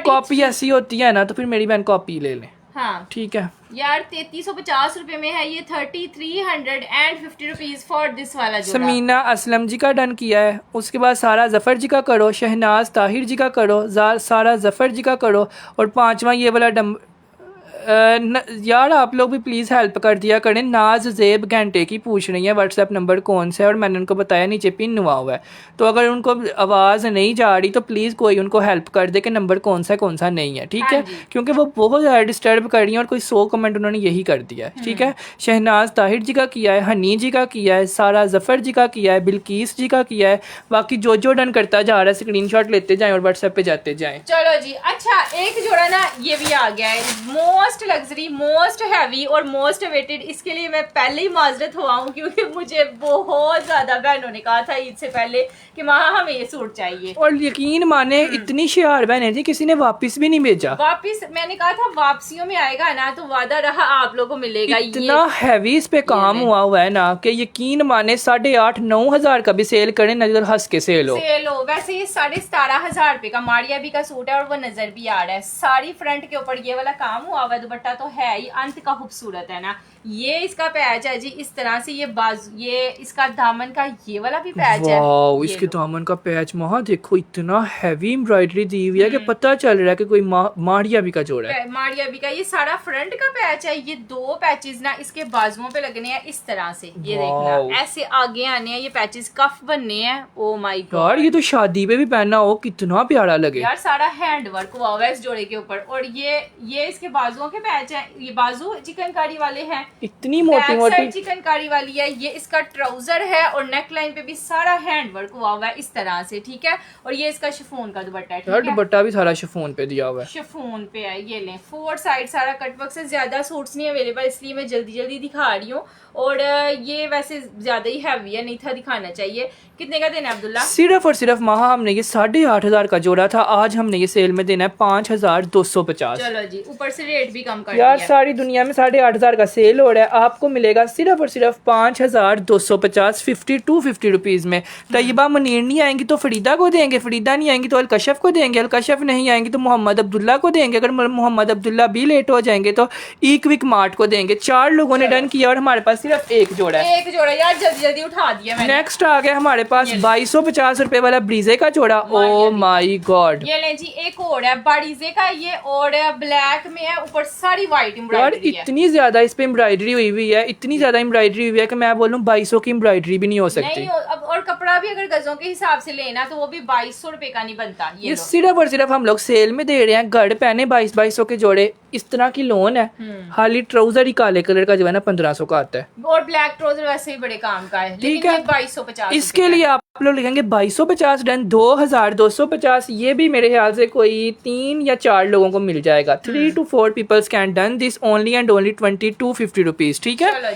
कॉपी ऐसी होती है ना, तो फिर मेरी बहन कॉपी ले लें। हाँ ठीक है यार, 3350 रुपए में है ये, 3350 रुपीज फॉर दिस वाला जोड़ा। समीना असलम जी का डन किया है, उसके बाद सारा जफर जी का करो, शहनाज ताहिर जी का करो, सारा जफर जी का करो, और पांचवा ये वाला यार आप लोग भी प्लीज़ हेल्प कर दिया करें। नाज जेब घंटे की पूछ रही है व्हाट्सएप नंबर कौन सा है, और मैंने उनको बताया नीचे पिन हुआ हुआ है, तो अगर उनको आवाज़ नहीं जा रही तो प्लीज़ कोई उनको हेल्प कर दे कि नंबर कौन सा नहीं है। ठीक है, क्योंकि वो बहुत ज़्यादा डिस्टर्ब कर रही हैं और कोई 100 कमेंट उन्होंने यही कर दिया है। ठीक है, शहनाज ताहिर जी का किया है, हनी जी का किया है, सारा जफर जी का किया है, बिल्किस जी का किया है। बाकी जो डन करता जा रहा है स्क्रीनशॉट लेते जाएं और व्हाट्सएप पे जाते जाएं। चलो जी, अच्छा एक जोड़ा ना ये भी आ गया है, मोस्ट लग्जरी, मोस्ट हैवी और मोस्ट वेटेड। इसके लिए मैं पहले ही माजरत हुआ हूँ, क्योंकि मुझे बहुत ज्यादा बहनों ने कहा था ईद से पहले कि माँ हमें ये सूट चाहिए, और यकीन माने इतनी शियार बहन है जी, किसी ने वापस भी नहीं भेजा। वापस मैंने कहा था वापसियों में आएगा ना, तो वादा रहा आप लोगों को मिलेगा। इतना हैवी इस पे काम हुआ है ना कि यकीन माने 8,500-9 हजार का भी सेल करें, नजर हंस के सेल हो। वैसे ये 17,500 रुपए का मारिया भी का सूट है, और वो नजर भी आ रहा है। सारी फ्रंट के ऊपर ये वाला काम हुआ हुआ, दुपट्टा तो है ही अंत का खूबसूरत है ना। ये इसका पैच है जी इस तरह से, ये बाजू, ये इसका दामन का ये वाला भी पैच है। वाओ, इसके दामन का पैच वहाँ देखो, इतना हैवी एम्ब्रॉयडरी दी हुई है कि पता चल रहा है कि कोई मारिया भी का जोड़ा है। मारिया भी का ये सारा फ्रंट का पैच है। ये 2 पैचेस ना इसके बाजुओं पे लगने हैं इस तरह से, ये देखना ऐसे आगे आने हैं ये पैचेस, कफ बनने हैं। ओ माय गॉड यार, ये तो शादी पे भी पहनना हो कितना प्यारा लगे यार। सारा हैंड वर्क हुआ हुआ है इस जोड़े के ऊपर, और ये इसके बाजुओं के पैच है। ये बाजू चिकनकारी वाले हैं, इतनी मोटी चिकनकारी वाली है। ये इसका ट्राउजर है, और नेक लाइन पे भी सारा हैंड वर्क हुआ हुआ है इस तरह से। ठीक है, और ये इसका शिफॉन का दुपट्टा है। यार दुपट्टा भी सारा शिफॉन पे दिया हुआ है, शिफॉन पे है। ये लें, 4 साइड सारा कटवर्क से। ज्यादा सूट्स नहीं अवेलेबल, इसलिए मैं जल्दी दिखा रही हूँ, और ये वैसे ज्यादा ही हैवी है, नहीं था दिखाना चाहिए। कितने का देना है अब्दुल्ला? सिर्फ और सिर्फ माह हमने ये 8,500 का जोड़ा था, आज हमने ये सेल में देना है 5,250। चलो जी, ऊपर से रेट भी कम कर यार सारी दुनिया में 8,500 का सेल हो रहा है, आपको मिलेगा सिर्फ और सिर्फ 5,250, 5250 रुपीज में। तैयबा मुनीर नहीं आएंगी तो फरीदा को देंगे, फरीदा नहीं आएंगी तो अलकशफ को देंगे, अलकशफ नहीं आएंगी तो मोहम्मद अब्दुल्ला को देंगे, अगर मोहम्मद अब्दुल्ला भी लेट हो जाएंगे तो इक्विक मार्ट को देंगे। 4 लोगों ने डन किया और हमारे पास सिर्फ एक जोड़ा है। एक जोड़ा यार, जल्दी उठा दिया मैंने। नेक्स्ट आ गया हमारे पास 2250 रुपए वाला ब्रीजे का जोड़ा। ओ माय गॉड, ये ले जी, एक और है ब्रीजे का, ये और ब्लैक में है, ऊपर सारी व्हाइट एम्ब्रॉयडरी है। इतनी ज्यादा इस पे एम्ब्रॉयडरी हुई हुई है, इतनी ज्यादा एम्ब्रॉयडरी हुई है कि मैं बोलूं 2200 की एम्ब्रॉयडरी भी नहीं हो सकती। नहीं, अब और कपड़ा भी अगर गजों के हिसाब से लेना तो वो भी 2200 रुपए का नहीं बनता। ये सिर्फ और सिर्फ हम लोग सेल में दे रहे हैं। गढ़ पहने 2200 के जोड़े, इस तरह की लोन है। हाली ट्राउजर ही काले कलर का जो है ना 1500 का आता है, और ब्लैक ट्राउजर वैसे ही बड़े काम का है। ठीक है, 2250। इसके लिए आप लोग लिखेंगे 2250 डन, 2250। ये भी मेरे ख्याल से कोई 3 या 4 लोगों को मिल जाएगा। 3 to 4 peoples can done this only and only 2250 rupees. ठीक है,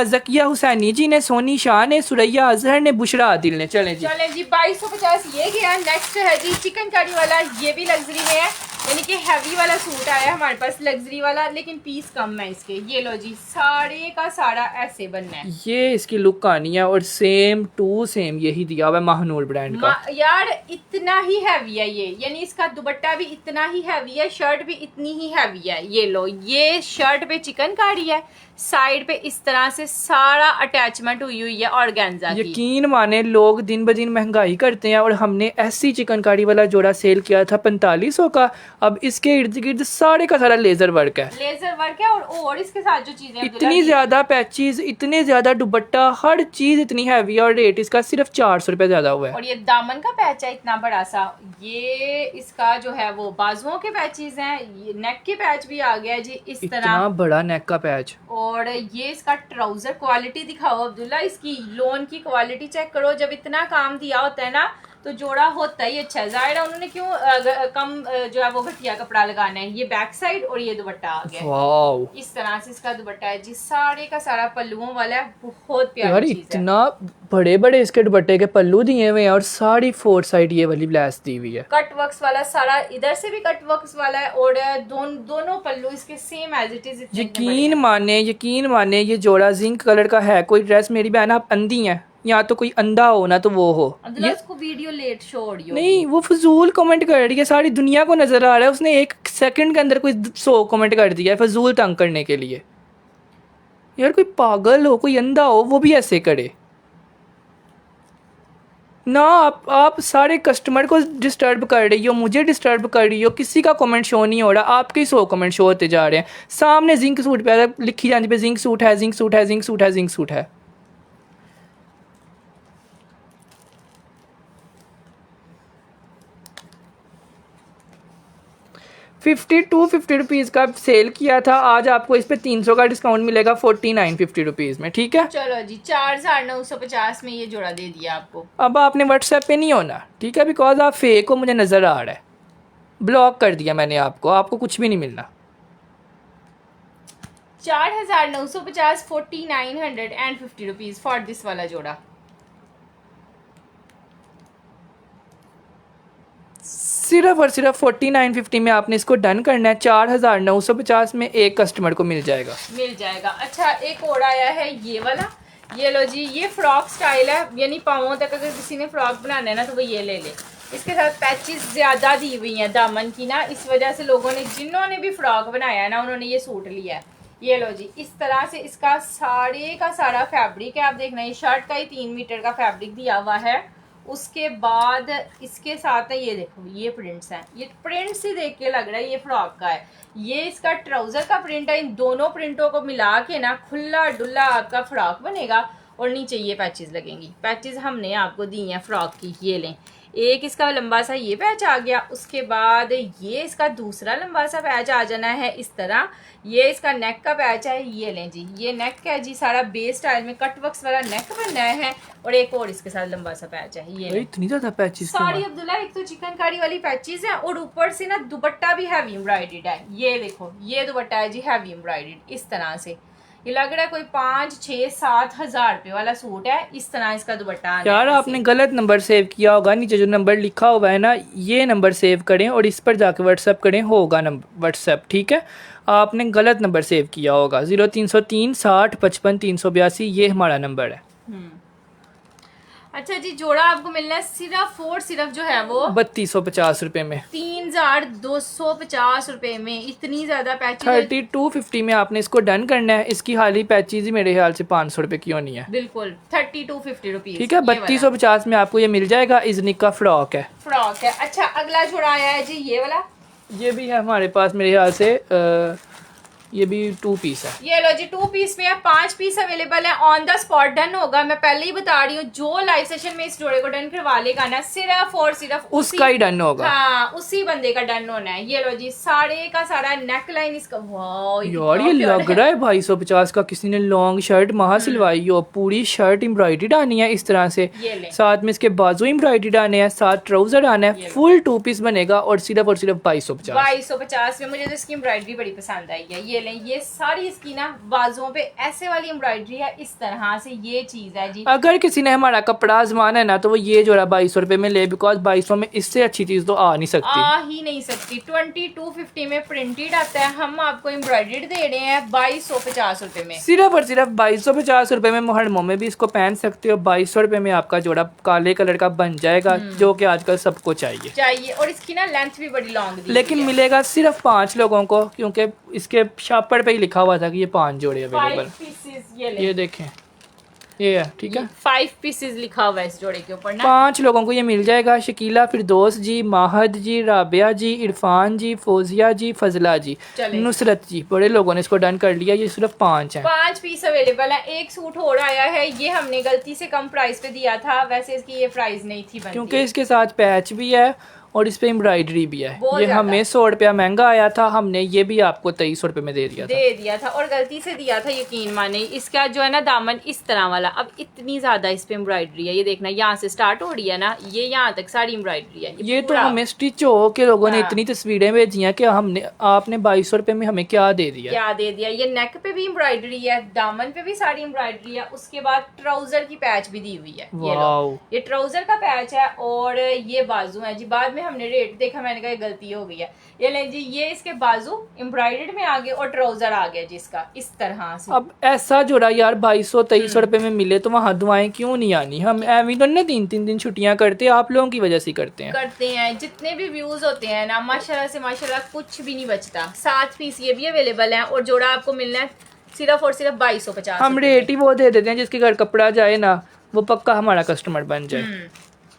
जकिया हुसैनी जी ने, सोनी शाह ने, सुरैया अजहर ने, बुशरा आदिल ने। चले जी 2250 ये गया। नेक्स्ट है जी चिकनकारी वाला, ये भी लग्जरी में है, यानी कि हैवी वाला सूट आया हमारे पास, लग्जरी वाला, लेकिन पीस कम है इसके। ये लो जी, सारे का सारा ऐसे बनना है। ये इसकी लुक आनी है, और सेम टू सेम यही दिया हुआ है महानूर ब्रांड का। यार इतना ही हैवी है ये, यानी इसका दुपट्टा भी इतना ही हैवी है, शर्ट भी इतनी ही हैवी है। ये लो, ये शर्ट पे चिकनकारी है, साइड पे इस तरह से सारा अटैचमेंट हुई है ऑर्गेन्जा की। यकीन माने लोग दिन ब दिन महंगाई करते हैं, और हमने ऐसी चिकनकारी वाला जोड़ा सेल किया था 4500 का। अब इसके इर्द गिर्द सारे का सारा लेजर वर्क है, लेजर वर्क है, और इसके साथ जो चीजें इतनी ज्यादा पैचेस, इतने ज्यादा दुपट्टा, हर चीज इतनी हैवी है, और रेट इसका सिर्फ 400 रुपए ज्यादा हुआ है। और ये दामन का पैच है इतना बड़ा सा। ये इसका जो है वो बाजुओं के पैचेस हैं, ये नेक के पैच भी आ गया जी इस तरह। इतना बड़ा नेक का पैच। ओ और ये इसका ट्राउजर क्वालिटी दिखाओ अब्दुल्ला, इसकी लोन की क्वालिटी चेक करो। जब इतना काम दिया होता है ना तो जोड़ा होता ही अच्छा है। जाहिर है उन्होंने क्यों कम जो है वो घटिया कपड़ा लगाना है। ये बैक साइड और ये दुपट्टा आ गया वाओ, इस तरह से इसका दुपट्टा है जी। सारे का सारा पल्लुओं वाला है, बहुत यार प्यारी चीज है। इतना बड़े बड़े इसके दुपट्टे के पल्लू दिए हुए हैं और सारी 4 साइड ये वाली लेस दी हुई है। कट वर्क्स वाला सारा, इधर से भी कट वर्क्स वाला है और दोनों पल्लू इसके सेम एज इट इज। यकीन माने ये जोड़ा जिंक कलर का है। कोई ड्रेस, मेरी बहन आप अंधी हैं या तो कोई अंधा हो ना तो वो हो। ये उसको वीडियो लेट शो ऑडियो नहीं, वो फजूल कमेंट कर रही है, सारी दुनिया को नजर आ रहा है। उसने 1 सेकंड के अंदर कोई 100 कमेंट कर दिया है फजूल तंग करने के लिए। यार कोई पागल हो, कोई अंधा हो, वो भी ऐसे करे ना। आप सारे कस्टमर को डिस्टर्ब कर रही हो, मुझे डिस्टर्ब कर रही हो। किसी का कमेंट शो नहीं हो रहा, आपके 100 कमेंट शो होते जा रहे हैं। सामने जिंक सूट पे लिखी जाती पे जिंक सूट है, जिंक सूट है, जिंक सूट है, जिंक सूट है। 50 रुपीज़ का सेल किया था, आज आपको इस पे 300 का डिस्काउंट मिलेगा 4950 रुपीज़ में, ठीक है। चलो जी 4950 में ये जोड़ा दे दिया आपको। अब आपने व्हाट्सएप पे नहीं होना, ठीक है, बिकॉज आप फेक हो, मुझे नज़र आ रहा है। ब्लॉक कर दिया मैंने आपको कुछ भी नहीं मिलना। 4950 4950 रुपीज फॉर दिस वाला जोड़ा। सिर्फ और सिर्फ 4950 में आपने इसको डन करना है। 4950 में एक कस्टमर को मिल जाएगा। अच्छा एक और आया है ये वाला, ये लो जी, ये फ्रॉक स्टाइल है, यानी पाँवों तक अगर किसी ने फ्रॉक बनाना है ना तो वो ये ले ले। इसके साथ पैचेस ज़्यादा दी हुई हैं दामन की ना, इस वजह से लोगों ने, जिन्होंने भी फ्रॉक बनाया है ना, उन्होंने ये सूट लिया है। ये लो जी, इस तरह से इसका सारे का सारा फैब्रिक है। आप देखना, ये शर्ट का ही 3 मीटर का फैब्रिक दिया हुआ है। उसके बाद इसके साथ है, ये देखो ये प्रिंट्स हैं, ये प्रिंट्स ही देख के लग रहा है ये फ्रॉक का है। ये इसका ट्राउजर का प्रिंट है। इन दोनों प्रिंटों को मिला के ना खुला डुल्ला आपका फ्रॉक बनेगा और नीचे ये पैचेस लगेंगी। पैचेस हमने आपको दी हैं फ्रॉक की, ये लें। एक इसका लंबा सा ये पैच आ गया, उसके बाद ये इसका दूसरा लंबा सा पैच आ जाना है इस तरह। ये इसका नेक का पैच है, ये लें जी, ये नेक है जी, सारा बेस स्टाइल में कट वर्क्स वाला नेक बनना है। और एक और इसके साथ लंबा सा पैच है, ये लें। इतनी ज्यादा पैचेस सारी अब्दुल्ला, एक तो चिकनकारी वाली पैचेस है और ऊपर से ना दुपट्टा भी हैवी एम्ब्रॉयडर्ड है। ये देखो, ये दुपट्टा है जी हैवी एम्ब्रॉयडर्ड इस तरह से। ये लग रहा है कोई 5, 6, 7 हज़ार रुपए वाला सूट है। इस तरह इसका दुपट्टा। यार आपने गलत नंबर सेव किया होगा, नीचे जो नंबर लिखा हुआ है ना, ये नंबर सेव करें और इस पर जाके व्हाट्सएप करें, होगा नंबर व्हाट्सएप, ठीक है। आपने गलत नंबर सेव किया होगा। 0303 60 55 382 ये हमारा नंबर है। अच्छा जी, जोड़ा आपको मिलना है सिर्फ और सिर्फ जो है वो 3250 रुपए में, 3250 रुपए में। इतनी ज्यादा पैचेज 3250 में आपने इसको डन करना है। इसकी हाली पैचेज ही मेरे ख्याल से 500 रुपए की होनी है। बिल्कुल 3250 रुपीज, ठीक है। 3250 में आपको ये मिल जाएगा। इजनिक का फ्रॉक है। अच्छा अगला जोड़ा आया है जी ये वाला, ये भी है हमारे पास मेरे ख्याल से ये भी 2 पीस है। ये लो जी 2 पीस में है, 5 पीस अवेलेबल है। ऑन द स्पॉट डन होगा, मैं पहले ही बता रही हूँ। जो लाइव सेशन में इस जोड़े को डन करवा लेगा ना, सिर्फ और सिर्फ उसका ही डन होगा। हाँ, उसी बंदे का डन होना है। ये लो जी, सारे का सारा नेक लाइन इसका, वाह यार ये लग रहा है 250 का। किसी ने लॉन्ग शर्ट महा सिलवाई हो, पूरी शर्ट एम्ब्रॉयडरी आनी है इस तरह से, साथ में इसके बाजू एम्ब्रॉयडरी आने हैं, साथ ट्राउजर आना है, फुल 2 पीस बनेगा और सिर्फ 2250 में। मुझे तो इसकी एम्ब्रॉयडरी बड़ी पसंद आई है। ये सारी इसकी ना बाजुओं पे ऐसे वाली एम्ब्रॉयडरी है इस तरह से, ये चीज है जी। अगर किसी ने हमारा कपड़ा आजमाना है ना तो वो ये जोड़ा 2200 रुपए में ले, बिकॉज 2200 में इससे अच्छी चीज तो आ नहीं सकती। 2250 में प्रिंटेड आता है। हम आपको एम्ब्रॉयडरी दे रहे हैं 2250 रुपए में, सिर्फ और सिर्फ 2250 रुपए में। मुहर्रमों में भी इसको पहन सकते हो। 2200 रुपए में आपका जोड़ा काले कलर का बन जाएगा, जो कि आजकल सबको चाहिए। और इसकी ना लेंथ भी बड़ी लॉन्ग दी, लेकिन मिलेगा सिर्फ 5 लोगों को, क्योंकि इसके शापर पे ही लिखा हुआ था कि ये 5 जोड़े अवेलेबल। ये देखें, ये है, ठीक है। 5 पीसेस लिखा हुआ है इस जोड़े के ऊपर ना। 5 लोगों को ये मिल जाएगा। शकीला, फिरदौस जी, माहद जी, राबिया जी, इरफान जी, फौजिया जी, फजला जी, नुसरत जी, बड़े लोगों ने इसको डन कर लिया। ये सिर्फ 5 हैं। 5 पीस अवेलेबल है। एक सूट और आया है, ये हमने गलती से कम प्राइस पे दिया था, वैसे इसकी ये प्राइस नहीं थी बनती, क्योंकि इसके साथ पैच भी है और इस पे एम्ब्रॉयडरी भी है। बहुत ये ज्यादा। हमें 100 रुपया महंगा आया था, हमने ये भी आपको 2300 रुपये में दे दिया था। और गलती से दिया था, यकीन माने। इसका जो है ना दामन इस तरह वाला, अब इतनी ज्यादा इस पे एम्ब्रॉयडरी है, ये देखना यहाँ से स्टार्ट हो रही है ना, ये यहाँ तक सारी एम्ब्रॉयडरी है। ये तो पूरा। हमें स्टिच हो के लोगों ने हाँ। इतनी तस्वीरें भेजी हैं कि हमने आपने 2200 रुपये में हमें क्या दे दिया। क्या दे दिया। ये नेक पे भी एम्ब्रॉयडरी है, दामन पे भी सारी एम्ब्रॉयडरी है, उसके बाद ट्राउजर की पैच भी दी हुई है। ये लो, वाओ। ये ट्राउजर का पैच है और ये बाजू है जी। बाद में हमने रेट देखा, मैंने कहा ये गलती हो गई है। ये ले जी, ये इसके बाजू एम्ब्रॉयडर्ड में आ गए और ट्राउजर आ गया जिसका इस तरह से। अब ऐसा जोड़ा यार 2200-2300 रुपये में मिले तो वहाँ दुआएं क्यों नहीं आनी। हम एवं तो ना 3-3 दिन छुट्टियां करते, आप लोगों की वजह से करते हैं। जितने भी व्यूज होते हैं ना, माशाल्लाह से माशाल्लाह कुछ भी नहीं बचता। 7 पीस ये भी अवेलेबल है और जोड़ा आपको मिलना है सिर्फ और सिर्फ 2250। हम रेट ही वो दे देते हैं जिसके घर कपड़ा जाए ना वो पक्का हमारा कस्टमर बन जाए।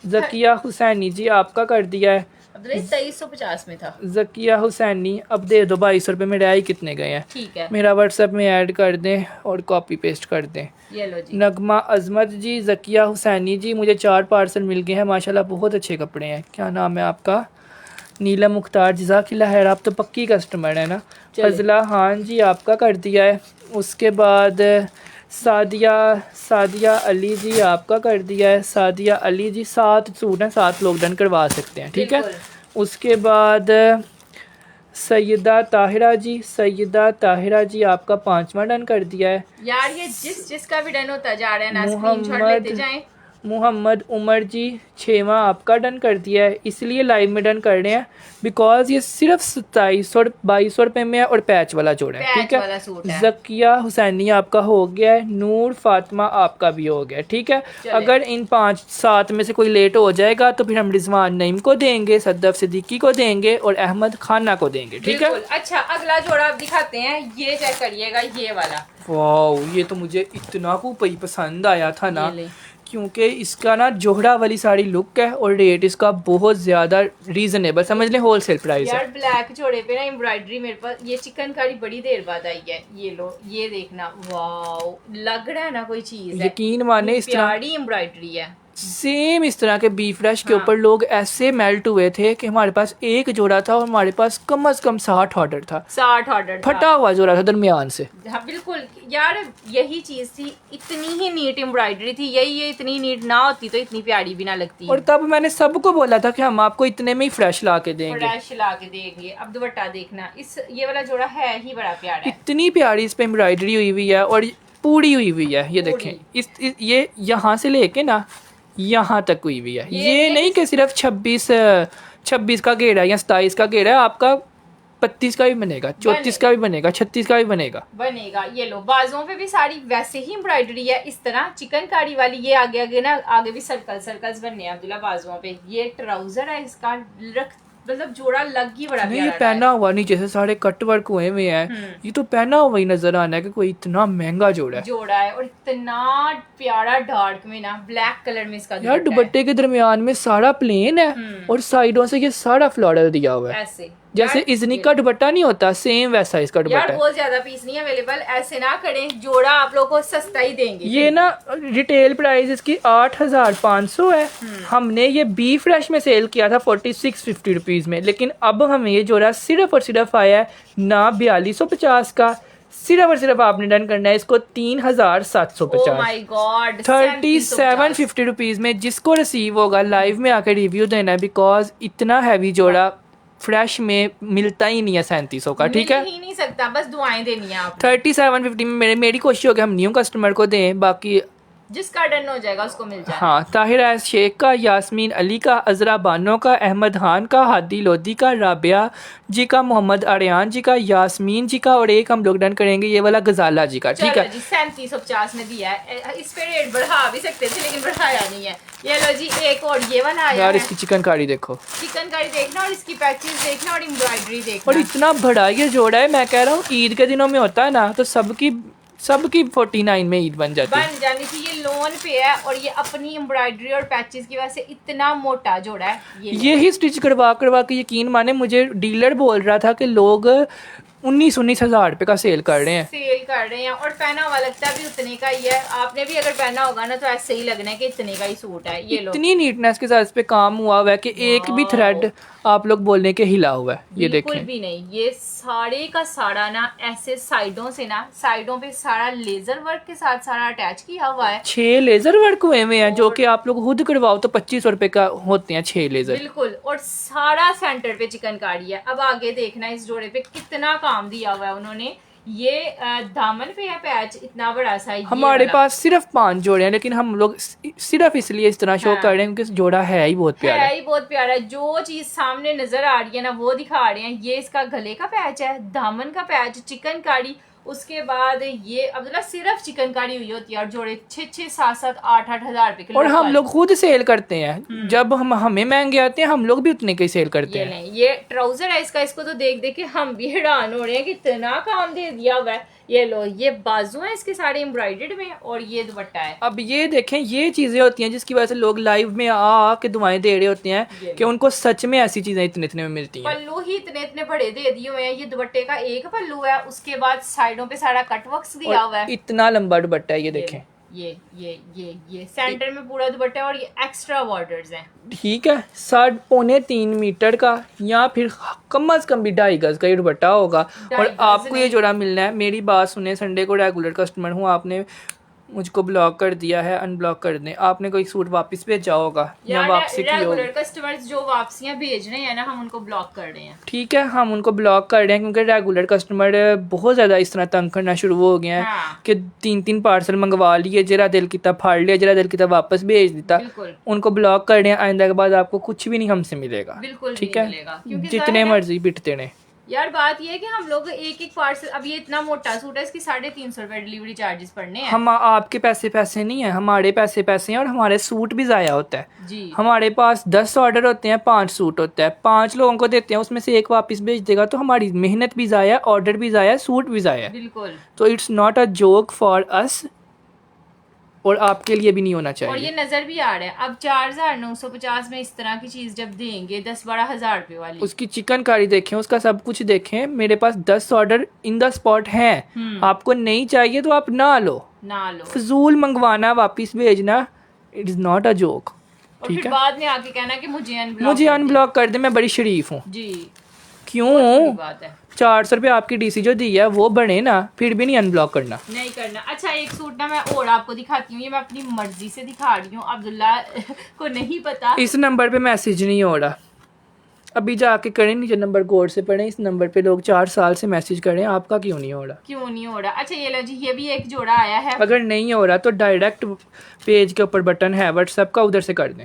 जकिया हुसैनी जी आपका कर दिया है, 2350 में था। जकिया हुसैनी अब दे दो 2200 रुपये में। रहा कितने गए हैं, ठीक है, मेरा व्हाट्सएप में ऐड कर दें और कॉपी पेस्ट कर दें। ये लो जी। नगमा अजमत जी, जकिया हुसैनी जी, मुझे 4 पार्सल मिल गए हैं माशाल्लाह, बहुत अच्छे कपड़े हैं। क्या नाम है आपका? नीला मुख्तार, जज़ाकिल्लाह खैर, आप तो पक्की कस्टमर है ना। फजला खान जी आपका कर दिया है। उसके बाद सादिया अली जी आपका कर दिया है। सादिया अली जी 7 सूट हैं, 7 लोग डन करवा सकते हैं, ठीक है। उसके बाद सैयदा ताहिरा जी आपका 5वां डन कर दिया है। यार ये जिसका भी डन होता जा रहा है ना, स्क्रीनशॉट लेते जाएं। मोहम्मद उमर जी 6वां आपका डन कर दिया है। इसलिए लाइव में डन कर रहे हैं बिकॉज ये सिर्फ 2700 और 2200 रुपये में है और पैच वाला जोड़ा है, ठीक है। जकिया हुसैनी आपका हो गया है, नूर फातिमा आपका भी हो गया, ठीक है। अगर इन 5-7 में से कोई लेट हो जाएगा तो फिर हम रिजवान नईम को देंगे, सद्दफ सिद्दीकी को देंगे और अहमद खाना को देंगे, ठीक है। अच्छा, अगला जोड़ा आप दिखाते हैं, ये चेक करिएगा, ये वाला। वाह, ये तो मुझे इतना पसंद आया था ना, क्योंकि इसका ना जोहरा वाली साड़ी लुक है और रेट इसका बहुत ज्यादा रीजनेबल, समझ लें होलसेल प्राइस है। यार ब्लैक जोड़े पे ना एम्ब्रॉयडरी मेरे पास, ये चिकनकारी बड़ी देर बाद आई है। ये लो, ये देखना, वाओ, लग रहा है ना कोई चीज है। यकीन माने इस तरह प्यारी एम्ब्रॉयडरी है। सेम इस तरह के बी फ्रेश के ऊपर लोग ऐसे मेल्ट हुए थे कि हमारे पास एक जोड़ा था और हमारे पास कम से कम 60 ऑर्डर था। 60 ऑर्डर फटा हुआ जोड़ा था दरमियान से। हाँ बिल्कुल यार, यही चीज थी, इतनी ही नीट एम्ब्रॉयडरी थी। ये इतनी नीट ना होती तो इतनी प्यारी भी ना लगती। और तब मैंने सबको बोला था कि हम आपको इतने में ही फ्रेश ला के देंगे। फ्रेश ला के देंगे। अब दुपट्टा देखना, ये वाला जोड़ा है ही बड़ा प्यारा है। इतनी प्यारी इस पे एम्ब्रॉयडरी हुई हुई है और पूरी हुई हुई है। ये देखें, ये यहाँ से लेके ना यहाँ तक हुई हुई है। ये नहीं कि सिर्फ 26 का घेरा या 27 का घेरा है, आपका 32 का भी बनेगा, 34 का भी बनेगा, 36 का भी बनेगा। ये लो, बाजुओं पे भी साड़ी वैसे ही एम्ब्रॉयडरी है इस तरह चिकनकारी वाली। ये आगे ना, आगे भी सर्कल्स बनने हैं अब्दुल्ला बाजुओं पे। ये ट्राउजर है इसका, मतलब जोड़ा लग ही बड़ा नहीं, ये पहना हुआ नीचे से सारे कट वर्क हुए हुए हैं। ये तो पहना हुआ ही नजर आना है कि कोई इतना महंगा जोड़ा है और इतना प्यारा डार्क में ना, ब्लैक कलर में इसका यार। दुपट्टे के दरमियान में सारा प्लेन है और साइडों से ये सारा फ्लोरल दिया हुआ है, ऐसे जैसे इजनी का दुपट्टा नहीं होता, सेम वैसा इसका दुपट्टा है। बहुत ज्यादा पीस नहीं अवेलेबल, ऐसे ना करें, जोड़ा आप लोगों को सस्ता ही देंगे। ये ना रिटेल प्राइस इसकी 8500 है। हमने ये बी फ्रेश में सेल किया था 4650 रुपीज में, लेकिन अब हमें ये जोड़ा सिर्फ और सिर्फ आया है ना 4250 का। सिर्फ और सिर्फ आपने डन करना है इसको 3750, 3750 रुपीज में। जिसको रिसीव होगा लाइव में आकर रिव्यू देना है, बिकॉज इतना हैवी जोड़ा फ्रेश में मिलता ही नहीं है 3700 का, ठीक है। मिल ही नहीं सकता, बस दुआएं देनी है आप। 3750 में मेरी कोशिश होगी हम न्यू कस्टमर को दें, बाकी जिसका डन हो जाएगा उसको मिल जाएगा। हाँ, ताहिर एस शेख का, यास्मीन अली का, अजरा बानो का, अहमद खान का, हादी लोधी का, राबिया जी का, मोहम्मद आर्यान जी का, यास्मीन जी का, और एक हम लोग डन करेंगे ये वाला गजाला जी का, ठीक है। 3750 में दिया है। इस पे रेट बढ़ा भी सकते थे लेकिन बढ़ाया नहीं है। ये लो जी, एक और ये वाला आया यार है। इसकी चिकनकारी देखो, चिकनकारी देखना और इसकी पैचेस देखना और एम्ब्रॉयडरी देखना। और इतना बड़ा ये जोड़ा है, मैं कह रहा हूँ ईद के दिनों में होता है ना तो सबकी 49 में ईद बन जानी थी। ये लोन पे है और ये अपनी एम्ब्रॉयडरी और पैचेस की वजह से इतना मोटा जोड़ा है। ये ही स्टिच करवा के यकीन माने मुझे डीलर बोल रहा था कि लोग 19 हज़ार रुपये का सेल कर रहे हैं। सेल कर रहे हैं और पहना हुआ लगता भी उतने का ही है। आपने भी अगर पहना होगा ना तो ऐसे ही लगना है कि इतने का ही सूट है। ये लो, इतनी नीटनेस के साथ इस पे काम हुआ हुआ है कि एक भी थ्रेड आप लोग बोलने के हिला हुआ है। ये बिल्कुल देखें, भी नहीं। ये सारे का सारा ना ऐसे साइडों से ना, साइडों पे सारा लेजर वर्क के साथ सारा अटैच किया हुआ है। 6 लेजर वर्क हुए हुए हैं, जो कि आप लोग खुद करवाओ तो 2500 रुपए का होते हैं 6 लेजर। बिल्कुल, और सारा सेंटर पे चिकनकारी है। अब आगे देखना इस जोड़े पे कितना काम दिया हुआ है उन्होंने। ये दामन पे है पैच इतना बड़ा सा। हमारे पास सिर्फ 5 जोड़े हैं, लेकिन हम लोग सिर्फ इसलिए इस तरह शो कर रहे हैं क्योंकि जोड़ा है ही बहुत प्यारा। है ही बहुत प्यारा। जो चीज सामने नजर आ रही है ना वो दिखा रहे हैं। ये इसका गले का पैच है, दामन का पैच, चिकनकारी। उसके बाद ये अब्दुल्ला सिर्फ चिकनकारी हुई होती है और जोड़े 6-6, 7-7, 8-8 हजार रुपए। और हम लोग खुद सेल करते हैं। जब हमें महंगे आते हैं हम लोग भी उतने के सेल करते ये हैं। नहीं, ये ट्राउजर है इसका। इसको तो देख देख के हम भी हैरान हो रहे हैं कि इतना काम दे दिया हुआ है। ये लो, ये बाजू है इसके सारे एम्ब्रॉयडर्ड में और ये दुपट्टा है। अब ये देखें, ये चीजें होती हैं जिसकी वजह से लोग लाइव में आ के दुआएं दे रहे होते हैं कि उनको सच में ऐसी चीजें इतने इतने में मिलती हैं। पल्लू ही इतने इतने बड़े दे दिए हुए हैं। ये दुपट्टे का एक पल्लू है, उसके बाद साइडों पे सारा कटवर्क्स दिया हुआ है। इतना लंबा दुपट्टा है, ये देखें। ये सेंटर में पूरा दुपट्टा और ये एक्स्ट्रा बॉर्डर्स हैं। ठीक है, 3.5 मीटर का या फिर कम अज कम भी 2.5 गज का ये दुपट्टा होगा। और आपको ये जोड़ा मिलना है। मेरी बात सुने, संडे को रेगुलर कस्टमर हूँ, आपने मुझको ब्लॉक कर दिया है, अनब्लॉक कर दें। आपने कोई सूट वापस भेजा होगा या वापसी की होगी। रेगुलर कस्टमर्स जो वापसियां भेज रहे हैं ना, हम उनको ब्लॉक कर रहे हैं। ठीक है, हम उनको ब्लॉक कर रहे हैं क्योंकि रेगुलर कस्टमर बहुत ज़्यादा इस तरह तंग करना शुरू हो गए हैं। हाँ। कि 3-3 पार्सल मंगवा लिए, जरा दिल किता फाड़ लिया, जरा दिल किता वापस भेज दिता। बिल्कुल, उनको ब्लॉक कर रहे हैं। आइंदा के बाद आपको कुछ भी नहीं हमसे मिलेगा। बिल्कुल ठीक नहीं है, मिलेगा, क्योंकि जितने मर्जी पिटते रहे। यार बात ये है कि हम लोग एक एक पार्सल, अब ये इतना मोटा सूट है, इसकी 350 रुपए डिलीवरी चार्जेस पड़ने हैं। हम आपके पैसे नहीं है, हमारे पैसे हैं। और हमारे सूट भी ज़ाया होता है जी। हमारे पास 10 ऑर्डर होते हैं, 5 सूट होता है, 5 लोगों को देते हैं, उसमें से एक वापस भेज देगा तो हमारी मेहनत भी ज़ाया, ऑर्डर भी ज़ाया, सूट भी ज़ाया। बिल्कुल। तो it's not a joke for us, और आपके लिए भी नहीं होना और चाहिए। ये नजर भी आ रहा है। अब 4950 में इस तरह की चीज जब देंगे 10-12 हजार रुपए वाली, उसकी चिकनकारी देखें, उसका सब कुछ देखें। मेरे पास 10 ऑर्डर इन द स्पॉट हैं। आपको नहीं चाहिए तो आप ना लो, फजूल मंगवाना, वापस भेजना, it is not a joke. और ठीक फिर है, बाद में आके कहना कि मुझे अनब्लॉक कर दे, मैं बड़ी शरीफ हूँ। जी, क्यों? बात है। 400 रुपये आपकी डीसी जो दी है वो बने ना, फिर भी नहीं अनब्लॉक करना। नहीं करना। अच्छा, एक सूट ना मैं और आपको दिखाती हूँ। ये मैं अपनी मर्जी से दिखा रही हूँ, अब्दुल्ला को नहीं पता। इस नंबर पे मैसेज नहीं हो रहा, अभी जाके करें, नीचे नंबर गौर से पढ़ें। इस नंबर पे लोग 4 साल से मैसेज करें, आपका क्यों नहीं हो रहा? क्यों नहीं हो रहा? अच्छा, ये लो जी, ये भी एक जोड़ा आया है। अगर नहीं हो रहा तो डायरेक्ट पेज के ऊपर बटन है व्हाट्सएप का, उधर से कर दें।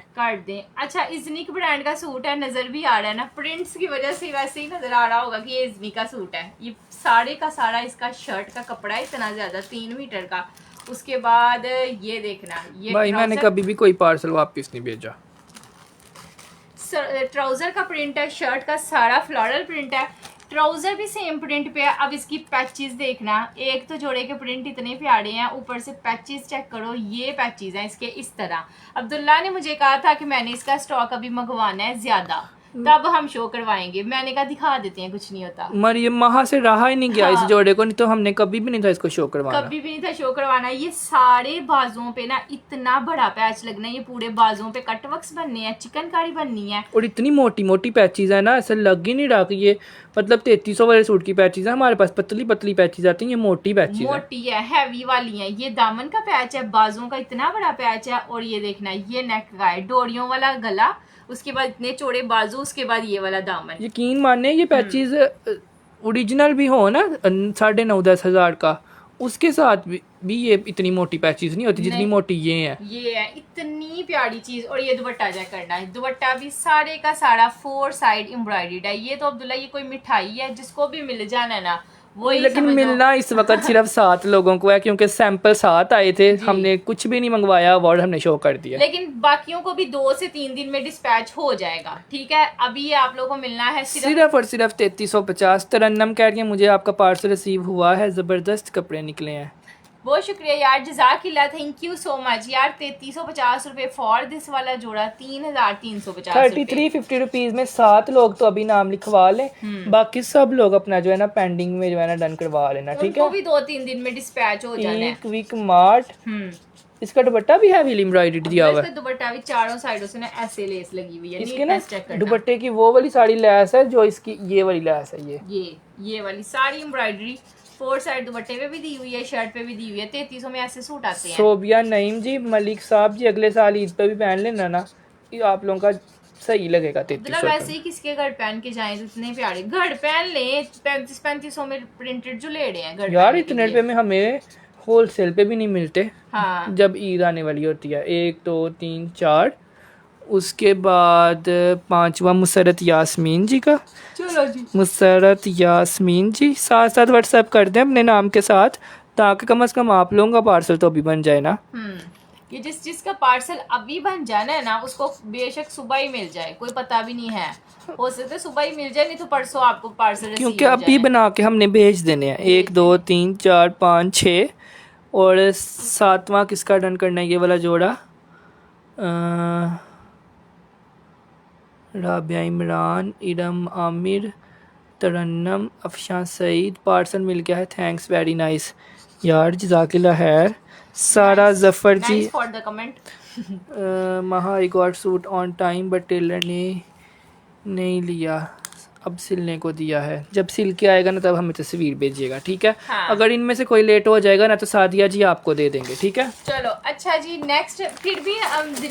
अच्छा, इज़निक ब्रांड का सूट है, नजर भी आ रहा है ना, प्रिंट्स की वजह से वैसे ही नजर आ रहा होगा कि ये इज़निक का सूट है। ये सारे का सारा इसका शर्ट का कपड़ा है इतना ज्यादा, 3 मीटर का। उसके बाद ये देखना, ये भाई मैंने कभी भी कोई पार्सल वापस नहीं भेजा। ट्राउजर का प्रिंट है, शर्ट का सारा फ्लोरल प्रिंट है, ट्राउजर भी सेम प्रिंट पे है। अब इसकी पैचेस देखना, एक तो जोड़े के प्रिंट इतने प्यारे हैं, ऊपर से पैचेस चेक करो। ये पैचेस हैं इसके इस तरह। अब्दुल्ला ने मुझे कहा था कि मैंने इसका स्टॉक अभी मंगवाना है ज्यादा, तब हम शो करवाएंगे। मैंने कहा दिखा देते हैं, कुछ नहीं होता। मरियम महा से रहा ही नहीं गया इस जोड़े को, नहीं तो हमने कभी भी नहीं था इसको शो करवाना। कभी भी नहीं था शो करवाना। ये सारे बाजुओं पे ना इतना बड़ा पैच लगना है, ये पूरे बाजुओं पे कटवर्क्स बनने हैं, चिकनकारी बननी है। और इतनी मोटी मोटी पैचेस है ना, ऐसा लग ही नहीं रहा कि ये मतलब 3300 वाले सूट की पैचेस है। हमारे पास पतली पतली पैचेस आती हैं, ये मोटी पैचेस है, मोटी है, हैवी वाली है। ये दामन का पैच है, बाजुओं का इतना बड़ा पैच है। और ये देखना, ये नेक का है, डोरियों वाला गला, उसके बाद इतने चौड़े बाजू, उसके बाद ये वाला दामन। यकीन माने ये पैचेस ओरिजिनल भी हो ना 9,500-10 हज़ार का, उसके साथ भी ये इतनी मोटी पैचेस नहीं होती जितनी मोटी ये है। ये है इतनी प्यारी चीज। और ये दुपट्टा चेक करना है, दुपट्टा भी सारे का सारा 4 साइड एम्ब्रॉयडर्ड है। ये तो अब्दुल्ला ये कोई मिठाई है, जिसको भी मिल जाना ना वही। लेकिन मिलना इस वक्त सिर्फ 7 लोगों को है, क्योंकि सैंपल 7 आए थे, हमने कुछ भी नहीं मंगवाया, अवार्ड हमने शो कर दिया। लेकिन बाकियों को भी 2 से 3 दिन में डिस्पैच हो जाएगा। ठीक है, अभी ये आप लोगों को मिलना है सिर्फ और सिर्फ 3350। तरन्नम कह रही है मुझे आपका पार्सल रिसीव हुआ है, जबरदस्त कपड़े निकले हैं। बहुत शुक्रिया यार, जज़ाकिल्लाह, थैंक यू सो मच यार। 3350 रुपए फॉर दिस वाला जोड़ा, 3350 3350 रुपीज में 7 लोग तो अभी नाम लिखवा लें, बाकी सब लोग अपना जो है ना पेंडिंग में जो है ना डन करवा लेना, ठीक है। भी 2-3 दिन में डिस्पैच हो जाना है। एक वीक मार्ट। इसका दुपट्टा भी हैवी एम्ब्रॉयडरी दिया हुआ है। इसका दुपट्टा भी चारों साइडों से ना ऐसे लेस लगी हुई है। इसके ना दुपट्टे की वो वाली साड़ी लैस है जो इसकी ये वाली लैस है, ये वाली सारी एम्ब्रॉयडरी 4 साइड दुपट्टे पे भी दी हुई है, शर्ट पे भी दी हुई है। 3300 में ऐसे सूट आते हैं। सोबिया नईम जी, मलिक साहब जी, अगले साल ईद पे भी पहन लेना ना, ये आप लोगों का सही लगेगा। 3300 वैसे ही किसके घर पहन के जाएं तो इतने प्यारे घर पहन ले। 3500 में प्रिंटेड जो ले रहे हैं घर यार, इतने रुपए में हमें होलसेल पे भी नहीं मिलते। हाँ। जब ईद आने वाली होती है 1 2 3 4, उसके बाद 5वां मुसरत यास्मीन जी का। चलो जी, मुसरत यास्मीन जी साथ साथ व्हाट्सएप कर दें अपने नाम के साथ, ताकि कम से कम आप लोगों का पार्सल तो अभी बन जाए ना। ये जिसका पार्सल अभी बन जाना है ना, उसको बेशक सुबह ही मिल जाए, कोई पता भी नहीं है। हो सकता है सुबह ही मिल जाए, नहीं तो परसों आपको पार्सल, क्योंकि अभी बना के हमने भेज देने हैं। 1 2 3 4 5 6 और 7वां किसका डन करना है? ये वाला जोड़ा राबिया इमरान, इरम आमिर, तरन्नम, अफशान सईद। पार्सल मिल गया है, थैंक्स वेरी नाइस यार, जज़ाकिल्लाह खैर। Sara Zafar ji, for the comment. Maha I got suit on time but tailor ने नहीं लिया, अब सिलने को दिया है। जब सिल के आएगा ना तब हमें तस्वीर भेजिएगा, ठीक है। हाँ। अगर इनमें से कोई लेट हो जाएगा ना तो सादिया जी आपको दे देंगे, ठीक है। चलो अच्छा जी, नेक्स्ट फिर भी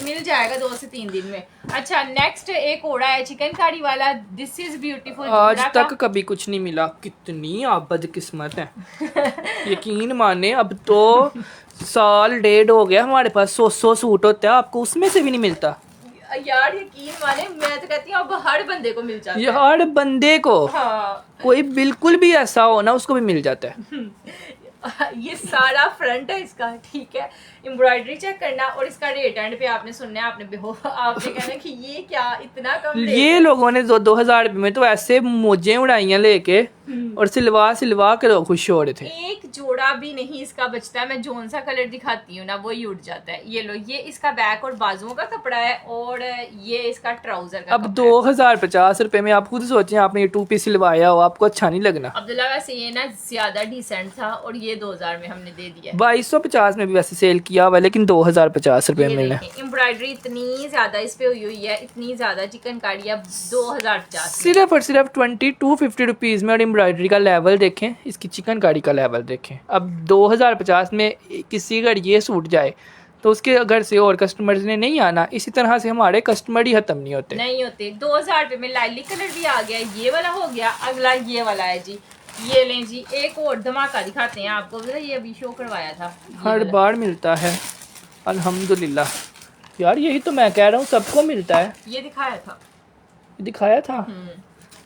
मिल जाएगा 2 से 3 दिन में। अच्छा, नेक्स्ट एक ओढ़ा है चिकनकारी वाला। This is beautiful. आज तक कभी कुछ नहीं मिला, कितनी आप बदकिस्मत हैं। यकीन माने, अब तो 1.5 साल हो गया हमारे पास 100 सूट होता है, आपको उसमें से भी नहीं मिलता। यार यकीन माने, मैं तो कहती हूँ अब हर बंदे को मिल जाता है। ये हर बंदे को, हाँ। कोई बिल्कुल भी ऐसा हो ना उसको भी मिल जाता है। ये सारा फ्रंट है इसका, ठीक है। एम्ब्रॉयडरी चेक करना और इसका रेट एंड पे आपने सुनना है, आपने कहना कि ये क्या इतना कम रेट ये है? लोगों ने 2000 रुपए में तो ऐसे मोजे उड़ाइयां लेके और सिलवा के लोग खुश हो रहे थे। एक जोड़ा भी नहीं इसका बचता है। मैं जोन सा कलर दिखाती हूँ ना, वो ही उड़ जाता है। ये लो, ये इसका बैक और बाजुओं का कपड़ा है और ये इसका ट्राउजर का अब कपड़ा है। 2050 रुपए में आप खुद सोचें, आपने ये 2 पीस सिलवाया हो, आपको अच्छा नहीं लगना। अब्दुल्ला वैसे ये ना ज्यादा डिसेंट था और ये 2000 में हमने दे दिया। 2250 में भी वैसे सेल किया हुआ, लेकिन 2050 रुपए में मिला। एम्ब्रॉयडरी इतनी ज्यादा इस पे हुई है, इतनी ज्यादा चिकनकारी। अब 2050 सिर्फ और सिर्फ 2250 रुपीज में। और एम्ब्रॉयडरी का लेवल देखें, इसकी चिकनकारी का लेवल देखें। अब 2050 में किसी अगर ये सूट जाए तो उसके घर से और कस्टमर्स ने नहीं आना। इसी तरह से हमारे कस्टमर ही खत्म नहीं होते। 2000 रुपए में लाइलिक कलर भी आ गया, ये वाला हो गया। अगला ये वाला है जी, ये लें जी। एक और धमाका दिखाते हैं आपको, ये अभी शो करवाया था। हर बार मिलता है, अल्हम्दुलिल्लाह। यार यही तो मैं कह रहा हूँ, सबको मिलता है। ये दिखाया था।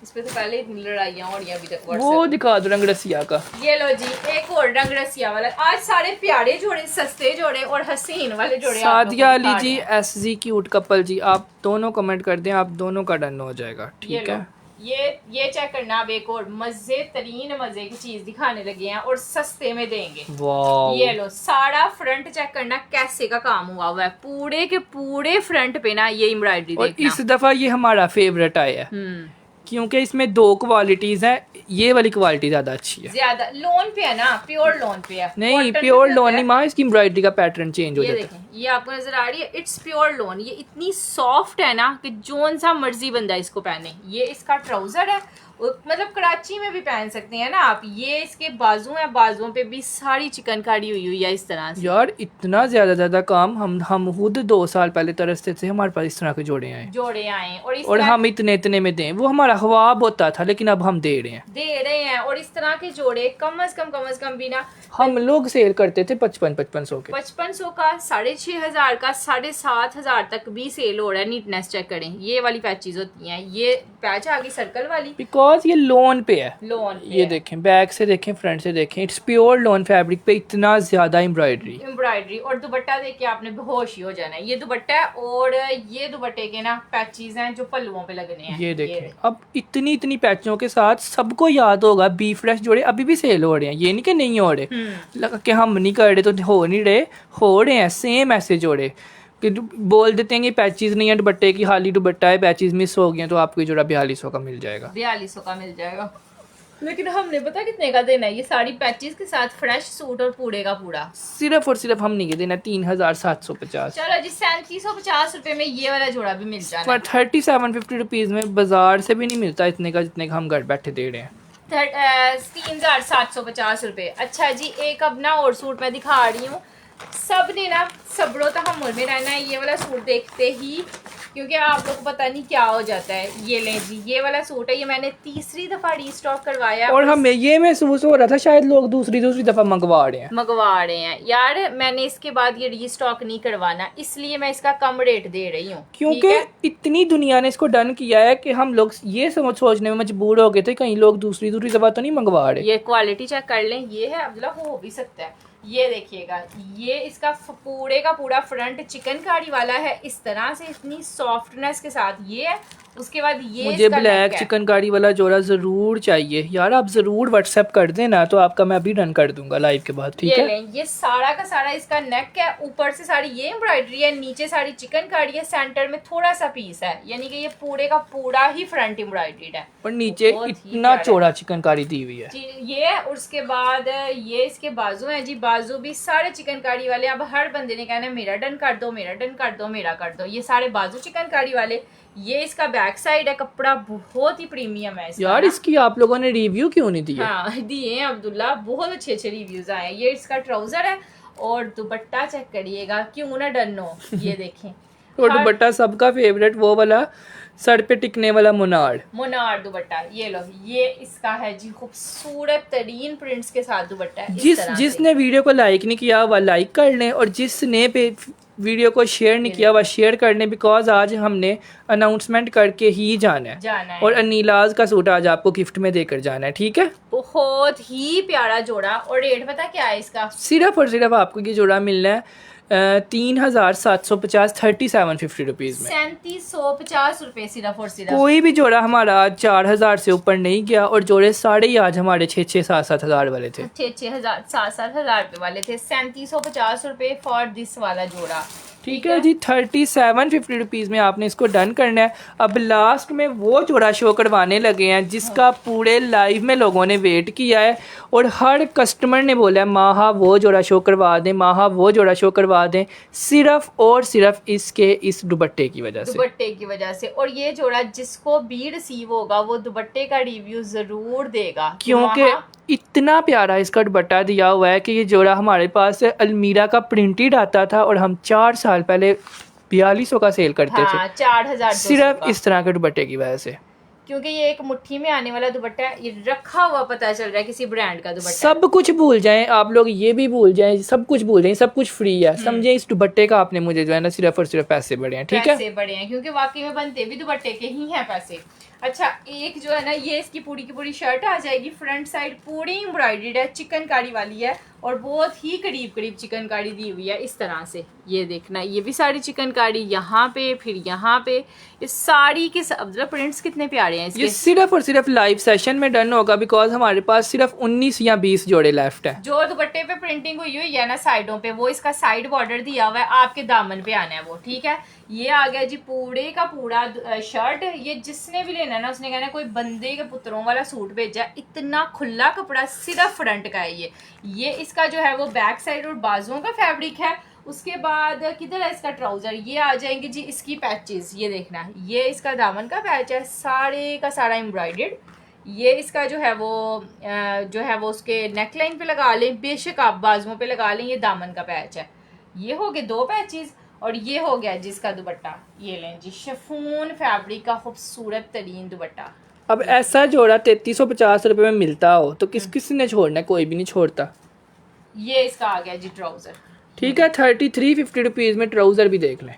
इस पे तो पहले इतनी लड़ाइयाँ हो रही हैं अभी तक। वो दिखा दो रंग रसिया का। ये लो जी, एक और रंग रसिया वाला। आज सारे प्यारे जोड़े, सस्ते जोड़े और हसीन वाले जोड़े। सादिया अली जी, SG क्यूट कपल जी, आप दोनों कमेंट कर दें, आप दोनों का डन हो जाएगा, ठीक है। ये चेक करना। अब एक और मजे की चीज दिखाने लगे हैं और सस्ते में देंगे। वाह, ये लो, सारा फ्रंट चेक करना कैसे का काम हुआ हुआ है। पूरे के पूरे फ्रंट पे ना ये एम्ब्रॉयडरी और देखना। इस दफा ये हमारा फेवरेट आया है, क्योंकि इसमें 2 क्वालिटीज हैं। ये वाली क्वालिटी ज्यादा अच्छी है। ज्यादा लोन पे है ना, प्योर लोन पे है। नहीं, प्योर लोन नहीं माँ, इसकी एम्ब्रॉयडरी का पैटर्न चेंज हो ये जाता है। देखें, ये आपको नजर आ रही है, इट्स प्योर लोन। ये इतनी सॉफ्ट है ना कि जोन सा मर्जी बंदा इसको पहने। ये इसका ट्राउजर है, मतलब कराची में भी पहन सकते हैं ना आप। ये इसके बाजू है, बाजुओं पे भी सारी चिकनकारी हुई है इस तरह से। यार इतना ज्यादा काम हम खुद 2 साल पहले तरसते थे, हमारे पास इस तरह के जोड़े आए और हम इतने में दें। वो हमारा ख्वाब होता था, लेकिन अब हम दे रहे हैं। और इस तरह के जोड़े कम अज कम भी ना, हम लोग सेल करते थे 5500 के। 5500 का, 6500 का, 7500 तक भी सेल हो रहा है। नीटनेस चेक करें, ये वाली पैचेस होती हैं। ये पैच आ गई सर्कल वाली। पिकॉक बिकॉज ये लोन पे है। लोन ये देखें, बैक से देखें, फ्रंट से देखें, इट्स प्योर लोन फैब्रिक पे इतना ज्यादा एम्ब्रॉयडरी और दुपट्टा देख के आपने बेहोश ही हो जाना है। ये दुपट्टा है और ये दुपट्टे के ना पैचेस हैं जो पल्लुओं पे लगने हैं। ये देखें, अब इतनी पैचों के साथ सबको याद होगा बी फ्रेश जोड़े अभी भी सेल हो रहे हैं, ये नहीं कि नहीं हो रहे, लगा कि हम नहीं कर रहे तो हो नहीं रहे, हो रहे हैं सेम ऐसे जोड़े कि बोल देते हैं कि पैचेस नहीं है दुपट्टे की, खाली दुपट्टा है, पैचेस मिस हो गए तो आपको जोड़ा 4200 का मिल जाएगा। 4200 का मिल जाएगा, लेकिन हमने पता कितने का देना है ये साड़ी पैचेस के साथ, फ्रेश सूट और पूरे का पूरा सिर्फ और सिर्फ हम नहीं देना 3750। चलो जी 3750 रुपए में ये वाला जोड़ा भी मिल जाएगा। पर 3750 रुपीज में बाजार से भी नहीं मिलता इतने का जितने का हम घर बैठे दे रहे हैं। 3750 रुपए। अच्छा जी, एक अब ना और सूट मैं दिखा रही हूँ, सब ने ना सब्रो तहम्मुल में रहना है ये वाला सूट देखते ही, क्योंकि आप लोग को पता नहीं क्या हो जाता है। ये लें जी, ये वाला सूट है, ये मैंने तीसरी दफा रीस्टॉक करवाया और हमें ये महसूस हो रहा था शायद लोग दूसरी दफा मंगवा रहे हैं यार। मैंने इसके बाद ये रीस्टॉक नहीं करवाना, इसलिए मैं इसका कम रेट दे रही हूँ, क्योंकि इतनी दुनिया ने इसको डन किया है कि हम लोग ये सोचने में मजबूर हो गए थे कहीं लोग दूसरी दफा तो नहीं मंगवा रहे। ये क्वालिटी चेक कर लें, ये है अब्दुल्ला, हो भी सकता है। ये देखिएगा, ये इसका पूरे का पूरा फ्रंट चिकनकारी वाला है इस तरह से, इतनी सॉफ्टनेस के साथ ये है। उसके बाद ये मुझे ब्लैक चिकनकारी वाला जोड़ा जरूर चाहिए यार, आप जरूर व्हाट्सएप कर देना तो आपका मैं अभी डन कर दूंगा लाइव के बाद, ठीक है। ये सारा का सारा इसका नेक है, ऊपर से सारी ये एम्ब्रॉयडरी है, नीचे सारी चिकनकारी है, सेंटर में थोड़ा सा पीस है, यानी कि ये पूरे का पूरा ही फ्रंट एम्ब्रॉयडर्ड है और नीचे इतना चौड़ा चिकनकारी दी हुई है ये। उसके बाद ये इसके बाजू है जी, बाजू भी सारे चिकनकारी वाले। अब हर बंदे ने कहना मेरा डन कर दो, मेरा डन कर दो, मेरा कर दो, ये सारे बाजू चिकनकारी वाले। ये इसका बैक साइड है, कपड़ा बहुत ही प्रीमियम है इसका। यार इसकी आप लोगों ने रिव्यू क्यों नहीं दिया? हाँ दिए हैं अब्दुल्ला, बहुत अच्छे रिव्यूज आए। ये इसका ट्राउजर है और दुपट्टा चेक करिएगा, क्यों ना डन हो। ये देखें और दुपट्टा सबका फेवरेट वो वाला सर पे टिकने वाला मुनार दुपट्टा। ये लो, ये इसका है जी खूबसूरत तरीन प्रिंट्स के साथ दुपट्टा है। जिसने वीडियो को लाइक नहीं किया वह लाइक कर लें और जिसने पे वीडियो को शेयर नहीं किया वह शेयर कर लें, बिकॉज आज हमने अनाउंसमेंट करके ही जाना है और अनीलाज का सूट आज आपको गिफ्ट में देकर जाना है, ठीक है। बहुत ही प्यारा जोड़ा। और रेट पता क्या है इसका? सिर्फ और सिर्फ आपको ये जोड़ा मिलना है 3750 3750 रुपीज में, 3750 रुपए सिर्फ और सिर्फ। कोई भी जोड़ा हमारा आज 4000 से ऊपर नहीं गया और जोड़े साढ़े ही आज हमारे 6-7 हजार वाले थे, 6-7 हजार रुपए वाले थे। 3750 रुपए फॉर दिस वाला जोड़ा, ठीक है जी। 3750 रुपीज में आपने इसको डन करना है। अब लास्ट में वो जोड़ा शो करवाने लगे हैं जिसका पूरे लाइव में लोगों ने वेट किया है और हर कस्टमर ने बोला है माहा वो जोड़ा शो करवा दें, माहा वो जोड़ा शो करवा दें, सिर्फ और सिर्फ इसके इस दुपट्टे की वजह से। और ये जोड़ा जिसको भी रिसीव होगा वो दुपट्टे का रिव्यू जरूर देगा, क्योंकि इतना प्यारा इसका दुपट्टा दिया हुआ है कि ये जोड़ा हमारे पास अलमीरा का प्रिंटेड आता था और हम 4 साल पहले 4200 का सेल करते थे 4200 सिर्फ इस तरह के दुपट्टे की वजह से, क्योंकि ये एक मुट्ठी में आने वाला दुपट्टा है, ये रखा हुआ पता चल रहा है किसी ब्रांड का दुपट्टा। सब कुछ भूल जाएं आप लोग, ये भी भूल जाएं, सब कुछ भूल जाएं, सब कुछ फ्री है, समझे। इस दुपट्टे का आपने मुझे जो है ना सिर्फ और सिर्फ पैसे बढ़े हैं, ठीक है, पैसे बढ़े हैं, क्योंकि वाकई में बनते भी दुपट्टे के ही हैं पैसे। अच्छा, एक जो है ना ये इसकी पूरी की पूरी शर्ट आ जाएगी, फ्रंट साइड पूरी एम्ब्रॉयडर्ड है, चिकनकारी वाली है और बहुत ही करीब चिकनकारी दी हुई है इस तरह से। ये देखना, ये भी सारी चिकनकारी यहाँ पे, फिर यहाँ पे, इस साड़ी के प्रिंट्स कितने प्यारे हैं इसके। ये सिर्फ और सिर्फ लाइव सेशन में डन होगा बिकॉज हमारे पास सिर्फ 19 या 20 जोड़े लेफ्ट है। जो दुपट्टे पे प्रिंटिंग हुई है ना साइडों पे, वो इसका साइड बॉर्डर दिया हुआ है, आपके दामन पे आना है वो, ठीक है। ये आ गया जी पूरे का पूरा शर्ट। ये जिसने भी लेना है ना उसने कहना कोई बंदे के पुत्रों वाला सूट भेजा, इतना खुला कपड़ा सिर्फ फ्रंट का है ये इसका जो है वो बैक साइड और बाजुओं का फैब्रिक है। उसके बाद किधर है इसका ट्राउजर, ये आ जाएंगे जी इसकी पैचेस। ये देखना, ये इसका दामन का पैच है, सारे का सारा एम्ब्रॉयडर्ड। ये इसका जो है वो उसके नेक लाइन पे लगा लें, बेशक आप बाजुओं पे लगा लें, ये दामन का पैच है। ये हो गए 2 पैचेस और ये हो गया जिसका दुपट्टा। ये लें जी शिफॉन फैब्रिक का खूबसूरत तरीन दुपट्टा। अब ऐसा जोड़ा 3350 रुपए में मिलता हो तो किस ने छोड़ना है, कोई भी नहीं छोड़ता। ये इसका आ गया जी ट्राउजर, ठीक है। 3350 रुपीज में ट्राउजर भी देख लें।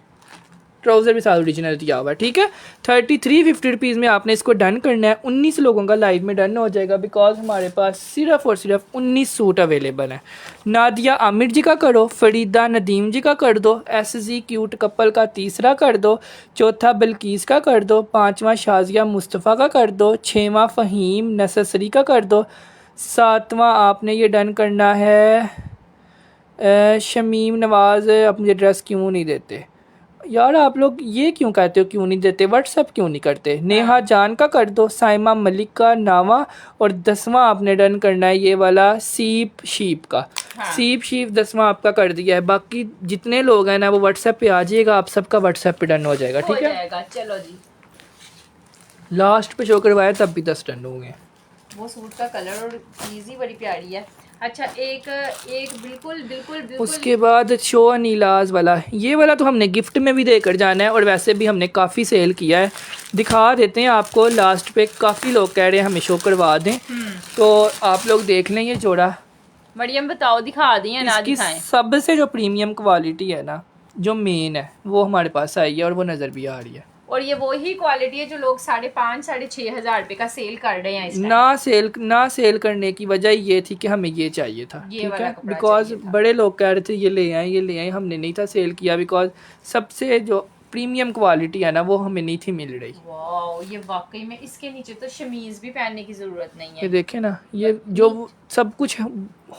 ट्राउज़र भी साथ ओरिजिनल दिया हुआ है, ठीक है। 3350 रुपीज़ में आपने इसको डन करना है। 19 लोगों का लाइव में डन हो जाएगा, बिकॉज हमारे पास सिर्फ और सिर्फ 19 सूट अवेलेबल हैं। नादिया आमिर जी का कर दो, फरीदा नदीम जी का कर दो, SG क्यूट कपल का तीसरा कर दो, चौथा बल्कीस का कर दो, पाँचवा शाजिया मुस्तफ़ा का कर दो, छठवां फ़हीम नससरी का कर दो, सातवां आपने ये डन करना है शमीम नवाज़। अब मुझे ड्रेस क्यों नहीं देते यार, आप लोग ये क्यों कहते हो क्यों नहीं देते, व्हाट्सअप क्यों नहीं करते। नेहा जान का कर दो, साइमा मलिक का नावा, और 10वां आपने डन करना है ये वाला सीप शीप का। सीप शीप 10वां आपका कर दिया है। बाकी जितने लोग हैं ना वो व्हाट्सएप पे आ जाइएगा, आप सबका व्हाट्सएप पे डन हो जाएगा, ठीक है। चलो जी, लास्ट पे शो करवाया तब भी 10 डन होंगे। वो सूट का कलर और चीज़ ही बड़ी प्यारी है। अच्छा, एक बिल्कुल बिल्कुल बिल्कुल उसके बाद शो नीलाज वाला, ये वाला तो हमने गिफ्ट में भी देकर जाना है, और वैसे भी हमने काफ़ी सेल किया है। दिखा देते हैं आपको लास्ट पे, काफ़ी लोग कह रहे हैं हमें शो करवा दें, तो आप लोग देख लें। ये जोड़ा मरियम बताओ, दिखा दी है ना दिखाएं। सबसे जो प्रीमियम क्वालिटी है ना, जो मेन है, वो हमारे पास आई है और वो नज़र भी आ रही है। और ये वही क्वालिटी है जो लोग 5,500 6,500 रुपए का सेल कर रहे हैं इस टाइम। ना सेल करने की वजह ये थी कि हमें ये चाहिए था, ठीक है, बिकॉज बड़े लोग कह रहे थे ये ले आए, हमने नहीं था सेल किया, बिकॉज सबसे जो प्रीमियम क्वालिटी है ना वो हमें नहीं थी मिल रही। वाओ, ये वाकई में इसके नीचे तो शमीज भी पहनने की जरूरत नहीं है। ये देखे ना, ये जो सब कुछ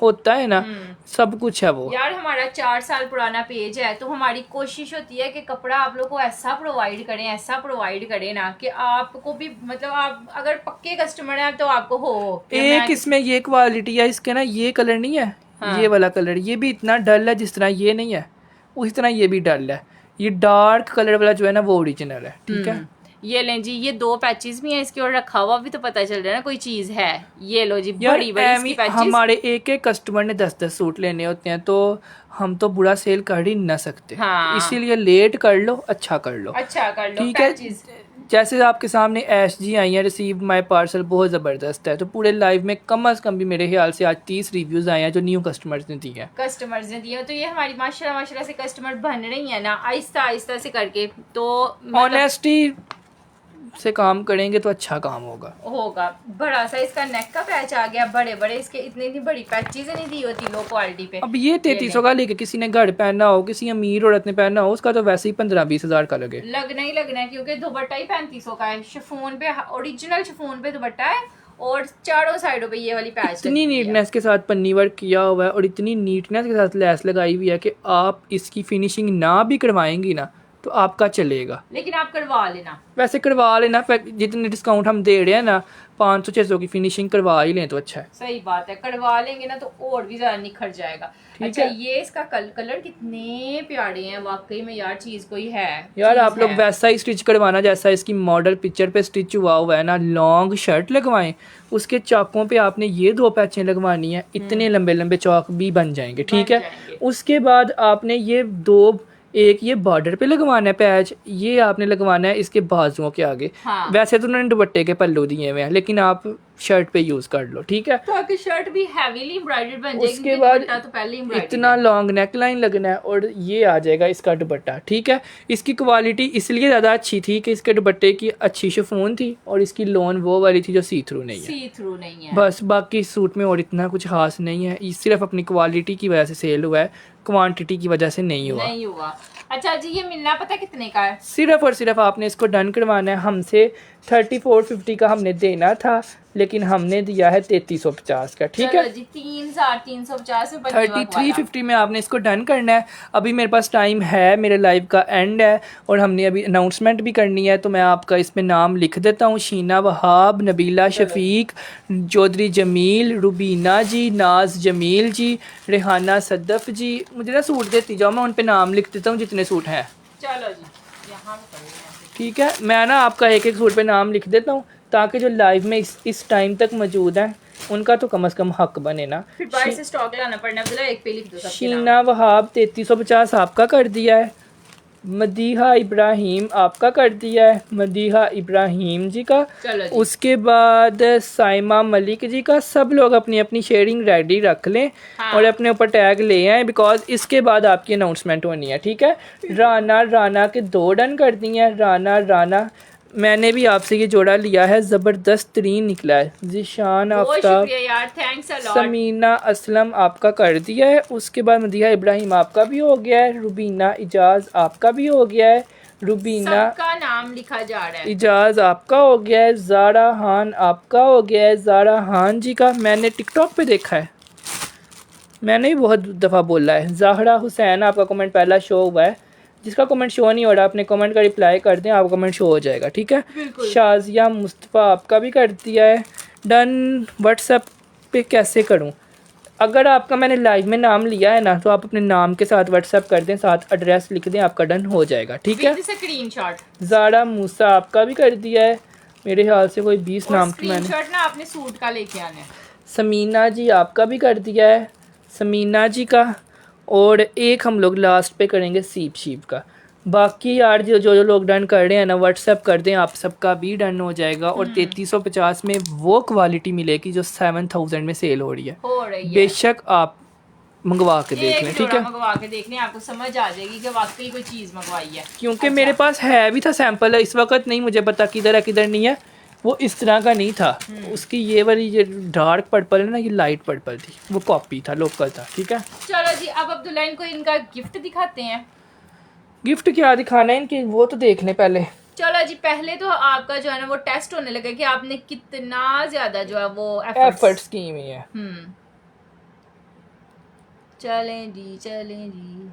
होता है ना, सब कुछ है वो। यार हमारा 4 साल पुराना पेज है, तो हमारी कोशिश होती है कि कपड़ा आप लोग को ऐसा प्रोवाइड करें ना कि आपको भी, मतलब आप अगर पक्के कस्टमर हैं तो आपको हो। एक इसमें ये क्वालिटी है, इसके ना ये कलर नहीं है, ये वाला कलर, ये भी इतना डल है जिस तरह ये नहीं है, उसी तरह ये भी डल है। ये डार्क कलर वाला जो है ना वो ओरिजिनल है, ठीक है। ये लें जी, ये 2 पैचेस भी हैं इसके, और रखा हुआ भी तो पता चल रहा है ना कोई चीज है। ये लो जी, बड़ी बड़ी पैचेस। हमारे एक कस्टमर ने 10-10 सूट लेने होते हैं, तो हम तो बुरा सेल कर ही ना सकते। हाँ। इसीलिए लेट कर लो, अच्छा कर लो, ठीक है। जैसे आपके सामने ऐश जी आई हैं, रिसीव माय पार्सल बहुत ज़बरदस्त है, तो पूरे लाइव में कम से कम भी मेरे ख्याल से आज 30 रिव्यूज़ आए हैं जो न्यू कस्टमर्स ने दिए हैं। तो ये हमारी माशाल्लाह से कस्टमर बन रही है ना, आहिस्ता आहिस्ता से करके। तो ऑनेस्टी से काम करेंगे तो अच्छा काम होगा। बड़ा सा इसका नेक का पैच आ गया, बड़े बड़े इसके, इतनी बड़ी पैचेज नहीं दी होती लो क्वालिटी पे। अब ये 3300 का लेके किसी ने घर पहनना हो, किसी अमीर औरत ने पहनना हो, उसका तो वैसे ही 15-20 हज़ार का लगना ही क्योंकि दुपट्टा ही 3500 का है। शिफॉन पे, ओरिजिनल शिफॉन पे दुपट्टा है, और चारों साइडों पे ये वाली पैच। इतनी नीटनेस के साथ पन्नी वर्क किया हुआ है, और इतनी नीटनेस के साथ लेस लगाई हुई है कि आप इसकी फिनिशिंग ना भी करवाएंगी ना तो आपका चलेगा, लेकिन आप करवा लेना। वैसे करवा लेना, जितने डिस्काउंट हम दे रहे हैं ना, 500-600 की फिनिशिंग करवा ही लें तो अच्छा है। सही बात है, करवा लेंगे ना तो और भी ज्यादा निखर जाएगा। अच्छा, ये इसका कलर कितने प्यारे हैं वाकई में यार, चीज कोई है यार। आप लोग वैसा ही स्टिच करवाना जैसा इसकी मॉडल पिक्चर पे स्टिच हुआ हुआ है ना। लॉन्ग शर्ट लगवाएं, उसके चौकों पे आपने ये 2 पैचें लगवानी है, इतने लंबे लंबे चौक भी बन जाएंगे, ठीक है। उसके बाद आपने ये 2, एक ये बॉर्डर पे लगवाना है पैच, ये आपने लगवाना है इसके बाजुओं के आगे। हाँ। वैसे तो उन्होंने दुपट्टे के पल्लू दिए हुए हैं, लेकिन आप शर्ट पे यूज कर लो, ठीक है। तो आपकी शर्ट भी हैवीली एम्ब्रॉयडर्ड बन जाएगी। उसके बाद तो पहले इतना लॉन्ग नेक लाइन लगना है, और ये आ जाएगा इसका दुपट्टा, ठीक है। इसकी क्वालिटी इसलिए ज़्यादा अच्छी थी कि इसके दुपट्टे की अच्छी शिफॉन थी, और इसकी लोन वो वाली थी जो सी थ्रू नहीं है। बस बाकी सूट में और इतना कुछ खास नहीं है, ये सिर्फ अपनी क्वालिटी की वजह से सेल हुआ है, क्वांटिटी की वजह से नहीं हुआ। अच्छा जी, ये मिलना पता कितने का है? सिर्फ और सिर्फ आपने इसको डन करवाना है। हमसे 3450 का हमने देना था, लेकिन हमने दिया है 3350 का, ठीक है। 3350 में 3350 में आपने इसको डन करना है। अभी मेरे पास टाइम है, मेरे लाइव का एंड है, और हमने अभी अनाउंसमेंट भी करनी है, तो मैं आपका इसमें नाम लिख देता हूँ। शीना वहाब, नबीला शफीक, चौधरी जमील, रुबीना जी, नाज जमील जी, रेहाना सदफ जी। मुझे ना सूट देती जाओ, मैं उन पे नाम लिख देता हूँ जितने सूट हैं। चलो जी, यहाँ ठीक है, मैं ना आपका एक सूट पे नाम लिख देता हूँ, ताकि जो लाइव में इस टाइम तक मौजूद हैं उनका तो कम से कम हक बने ना। फिर बाहर से स्टॉक लाना पड़ना, एक पे लिख दो। शीना वहाब 3350 आपका कर दिया है, मदीहा इब्राहिम आपका कर दिया है, मदीहा इब्राहिम जी का। चलो जी। उसके बाद साइमा मलिक जी का। सब लोग अपनी अपनी शेयरिंग रेडी रख लें हाँ। और अपने ऊपर टैग ले आए, बिकॉज इसके बाद आपकी अनाउंसमेंट होनी है, ठीक है। राना के 2 डन कर दिए हैं। राना मैंने भी आपसे ये जोड़ा लिया है, ज़बरदस्त तरीन निकला है। जिशान बहुत आफ्ताब, शुक्रिया यार, thanks a lot. Sameena Aslam आपका कर दिया है। उसके बाद मदीहा इब्राहिम आपका भी हो गया है। रुबीना इजाज़ आपका भी हो गया है। रुबीना सबका नाम लिखा जा रहा है। इजाज़ आपका हो गया है। ज़ारा हान आपका हो गया है। ज़ारा हान जी का मैंने टिकटॉक पे देखा है, मैंने भी बहुत दफ़ा बोला है। ज़ाहरा हुसैन आपका कमेंट पहला शो हुआ है। जिसका कमेंट शो नहीं हो रहा अपने कमेंट का रिप्लाई कर दें, आपका कमेंट शो हो जाएगा, ठीक है। बिल्कुल। शाजिया मुस्तफ़ा आपका भी कर दिया है डन। व्हाट्सएप पे कैसे करूं? अगर आपका मैंने लाइव में नाम लिया है ना, तो आप अपने नाम के साथ व्हाट्सएप कर दें, साथ एड्रेस लिख दें, आपका डन हो जाएगा, ठीक है। स्क्रीनशॉट। ज़ारा मूसा आपका भी कर दिया है। मेरे ख्याल से कोई 20 नाम की मैंने। स्क्रीनशॉट ना आपने सूट का लेके आना है। समीना जी आपका भी कर दिया है, समीना जी का। और एक हम लोग लास्ट पे करेंगे सीप शीप का। बाकी यार जो लोग डन कर रहे हैं ना, व्हाट्सएप कर दें, आप सबका भी डन हो जाएगा। और 3350 में वो क्वालिटी मिलेगी जो 7000 में सेल हो रही है। बेशक आप मंगवा के देख लें, ठीक है। मंगवा के देख लें, आपको समझ आ जाएगी कि वाकई कोई चीज़ मंगवाई है। क्योंकि मेरे पास है भी था सैंपल, इस वक्त नहीं मुझे पता किधर है किधर नहीं है। वो इस तरह का नहीं था, उसकी ये वाली ये डार्क पर्पल है ना, ये लाइट पर्पल थी, वो कॉपी था, लोकल था, ठीक है। चलो जी, अब अब्दुल्लाइन को इनका गिफ्ट दिखाते हैं। गिफ्ट क्या दिखाना है इनकी, वो तो देख लें पहले। चलो जी, पहले तो आपका जो है ना वो टेस्ट होने लगा कि आपने कितना ज्यादा जो है वो एफर्ट्स की हुई है। चलें जी।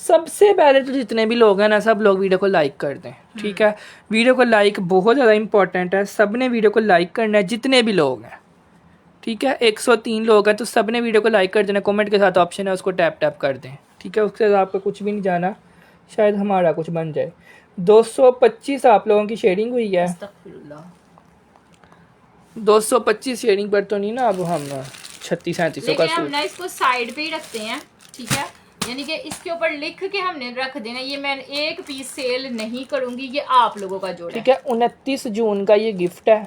सबसे पहले तो जितने भी लोग हैं ना, सब लोग वीडियो को लाइक कर दें, ठीक है। वीडियो को लाइक बहुत ज़्यादा इंपॉर्टेंट है, सब ने वीडियो को लाइक करना है, जितने भी लोग हैं, ठीक है। 103 लोग हैं तो सब ने वीडियो को लाइक कर देना। कमेंट के साथ ऑप्शन है, उसको टैप कर दें, ठीक है। उसके साथ आपका कुछ भी नहीं जाना, शायद हमारा कुछ बन जाए। 225 आप लोगों की शेयरिंग हुई है। 225 शेयरिंग पर तो नहीं ना, अब हम 36-37 का हम ना इसको साइड पे ही रखते हैं, ठीक है। यानी कि इसके ऊपर लिख के हमने रख देना, ये मैं एक पीस सेल नहीं करूंगी, ये आप लोगों का जोड़ा, ठीक है। 29 जून का ये गिफ्ट है।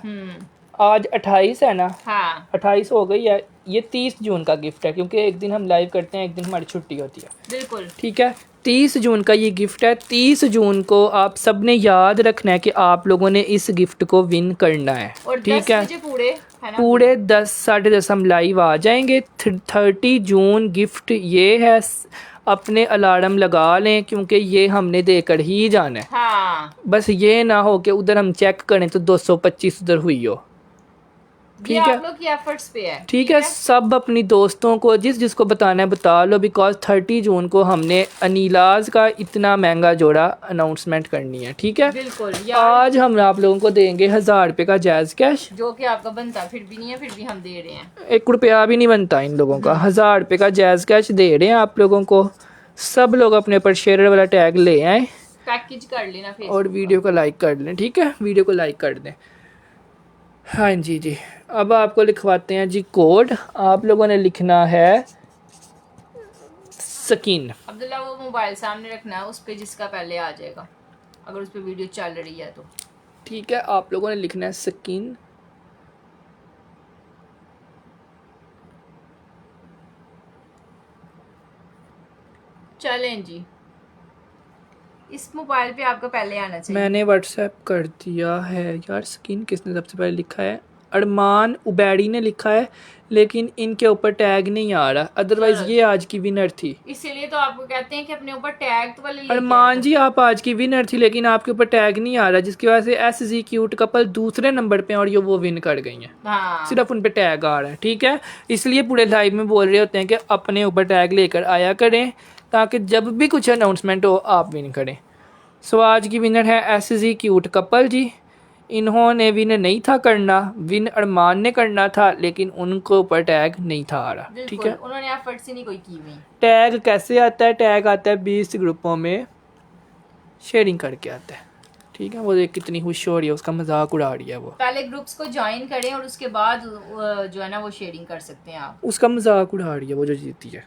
आज 28 है ना, हाँ 28 हो गई है। ये 30 जून का गिफ्ट है, क्योंकि एक दिन हम लाइव करते हैं, एक दिन हमारी छुट्टी होती है, बिल्कुल, ठीक है। 30 जून का ये गिफ्ट है। 30 जून को आप सब ने याद रखना है कि आप लोगों ने इस गिफ्ट को विन करना है, ठीक है। पूरे 10 साढ़े 10 हम लाइव आ जाएंगे। 30 जून गिफ्ट ये है, अपने अलार्म लगा लें, क्योंकि ये हमने देकर ही जाना है। हाँ। बस ये ना हो कि उधर हम चेक करें तो 225 उधर हुई हो, ठीक है। आप लोग की एफर्ट्स पे है, ठीक है। सब अपनी दोस्तों को जिसको बताना है बता लो, बिकॉज 30 जून को हमने अनीलाज का इतना महंगा जोड़ा अनाउंसमेंट करनी है, ठीक है। बिल्कुल। आज हम आप लोगों को देंगे 1000 रुपये का जायज़ कैश, जो कि आपका बनता फिर भी नहीं है, फिर भी हम दे रहे हैं। 1 रुपया भी नहीं बनता इन लोगों का। 1000 रुपये का जायज़ कैश दे रहे हैं आप लोगों को। सब लोग अपने ऊपर शेयर वाला टैग ले आए, पैकेज कर लेना फिर, और वीडियो को लाइक कर लें, ठीक है। वीडियो को लाइक कर दें। हाँ जी। अब आपको लिखवाते हैं जी कोड। आप लोगों ने लिखना है सकीन। अब्दुल्ला वो मोबाइल सामने रखना है, उस पे जिसका पहले आ जाएगा, अगर उस पे वीडियो चल रही है तो, ठीक है। आप लोगों ने लिखना है सकीन। चलें जी, इस मोबाइल पे आपका पहले आना चाहिए। मैंने व्हाट्सएप कर दिया है यार। सकीन किसने सबसे पहले लिखा है? अरमान उबैडी ने लिखा है, लेकिन इनके ऊपर टैग नहीं आ रहा, अदरवाइज ये आज की विनर थी। इसीलिए तो आपको कहते हैं कि अपने ऊपर टैग तो वाले अरमान जी आप आज की विनर थी, लेकिन आपके ऊपर टैग नहीं आ रहा, जिसकी वजह से एसजी क्यूट कपल दूसरे नंबर पे और ये वो विन कर गई हैं। हाँ। सिर्फ उन पे टैग आ रहा है, ठीक है। इसलिए पूरे लाइव में बोल रहे होते हैं कि अपने ऊपर टैग लेकर आया करें, ताकि जब भी कुछ अनाउंसमेंट हो आप विन करें। सो आज की विनर है एसजी क्यूट कपल जी। इन्होंने विन नहीं था करना, विन अरमान ने करना था, लेकिन उनको ऊपर टैग नहीं था आ रहा, ठीक है। उन्होंने एफर्ट्स ही नहीं कोई की हुई। टैग कैसे आता है? टैग आता है 20 ग्रुपों में शेयरिंग करके आता है, ठीक है। वो देख कितनी खुश हो रही है, उसका मजाक उड़ा रही है वो। पहले ग्रुप्स को ज्वाइन करें और उसके बाद जो है ना वो शेयरिंग कर सकते हैं आप। उसका मजाक उड़ा रही है वो जो जीती है।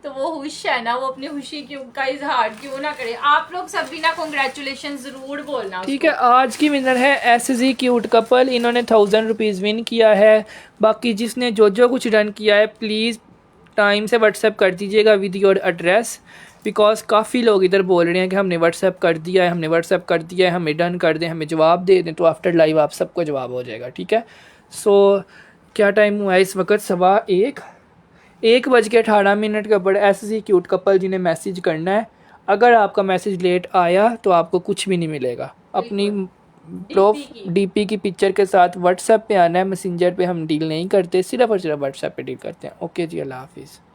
तो वो खुश है ना, वो अपनी खुशी का इजहार क्यों ना करे। आप लोग सभी ना कॉन्ग्रेचुलेशन जरूर बोलना। ठीक है, आज की विनर है SZ क्यूट कपल, इन्होंने 1000 रुपीज़ विन किया है। बाकी जिसने जो कुछ डन किया है प्लीज़ टाइम से व्हाट्सएप कर दीजिएगा विद योर एड्रेस, बिकॉज काफ़ी लोग इधर बोल रहे हैं कि हमने व्हाट्सएप कर दिया है, हमने व्हाट्सएप कर दिया है, हमें डन कर दें, हमें जवाब दे दें। तो आफ्टर लाइव आप सबको जवाब हो जाएगा, ठीक है। सो क्या टाइम हुआ है इस वक्त? 1:18 का बड़ा SZ क्यूट कपल जिन्हें मैसेज करना है। अगर आपका मैसेज लेट आया तो आपको कुछ भी नहीं मिलेगा। अपनी DP की पिक्चर के साथ व्हाट्सएप पे आना है। मैसेंजर पे हम डील नहीं करते, सिर्फ और सिर्फ व्हाट्सएप पे डील करते हैं। ओके जी, अल्लाह हाफिज़।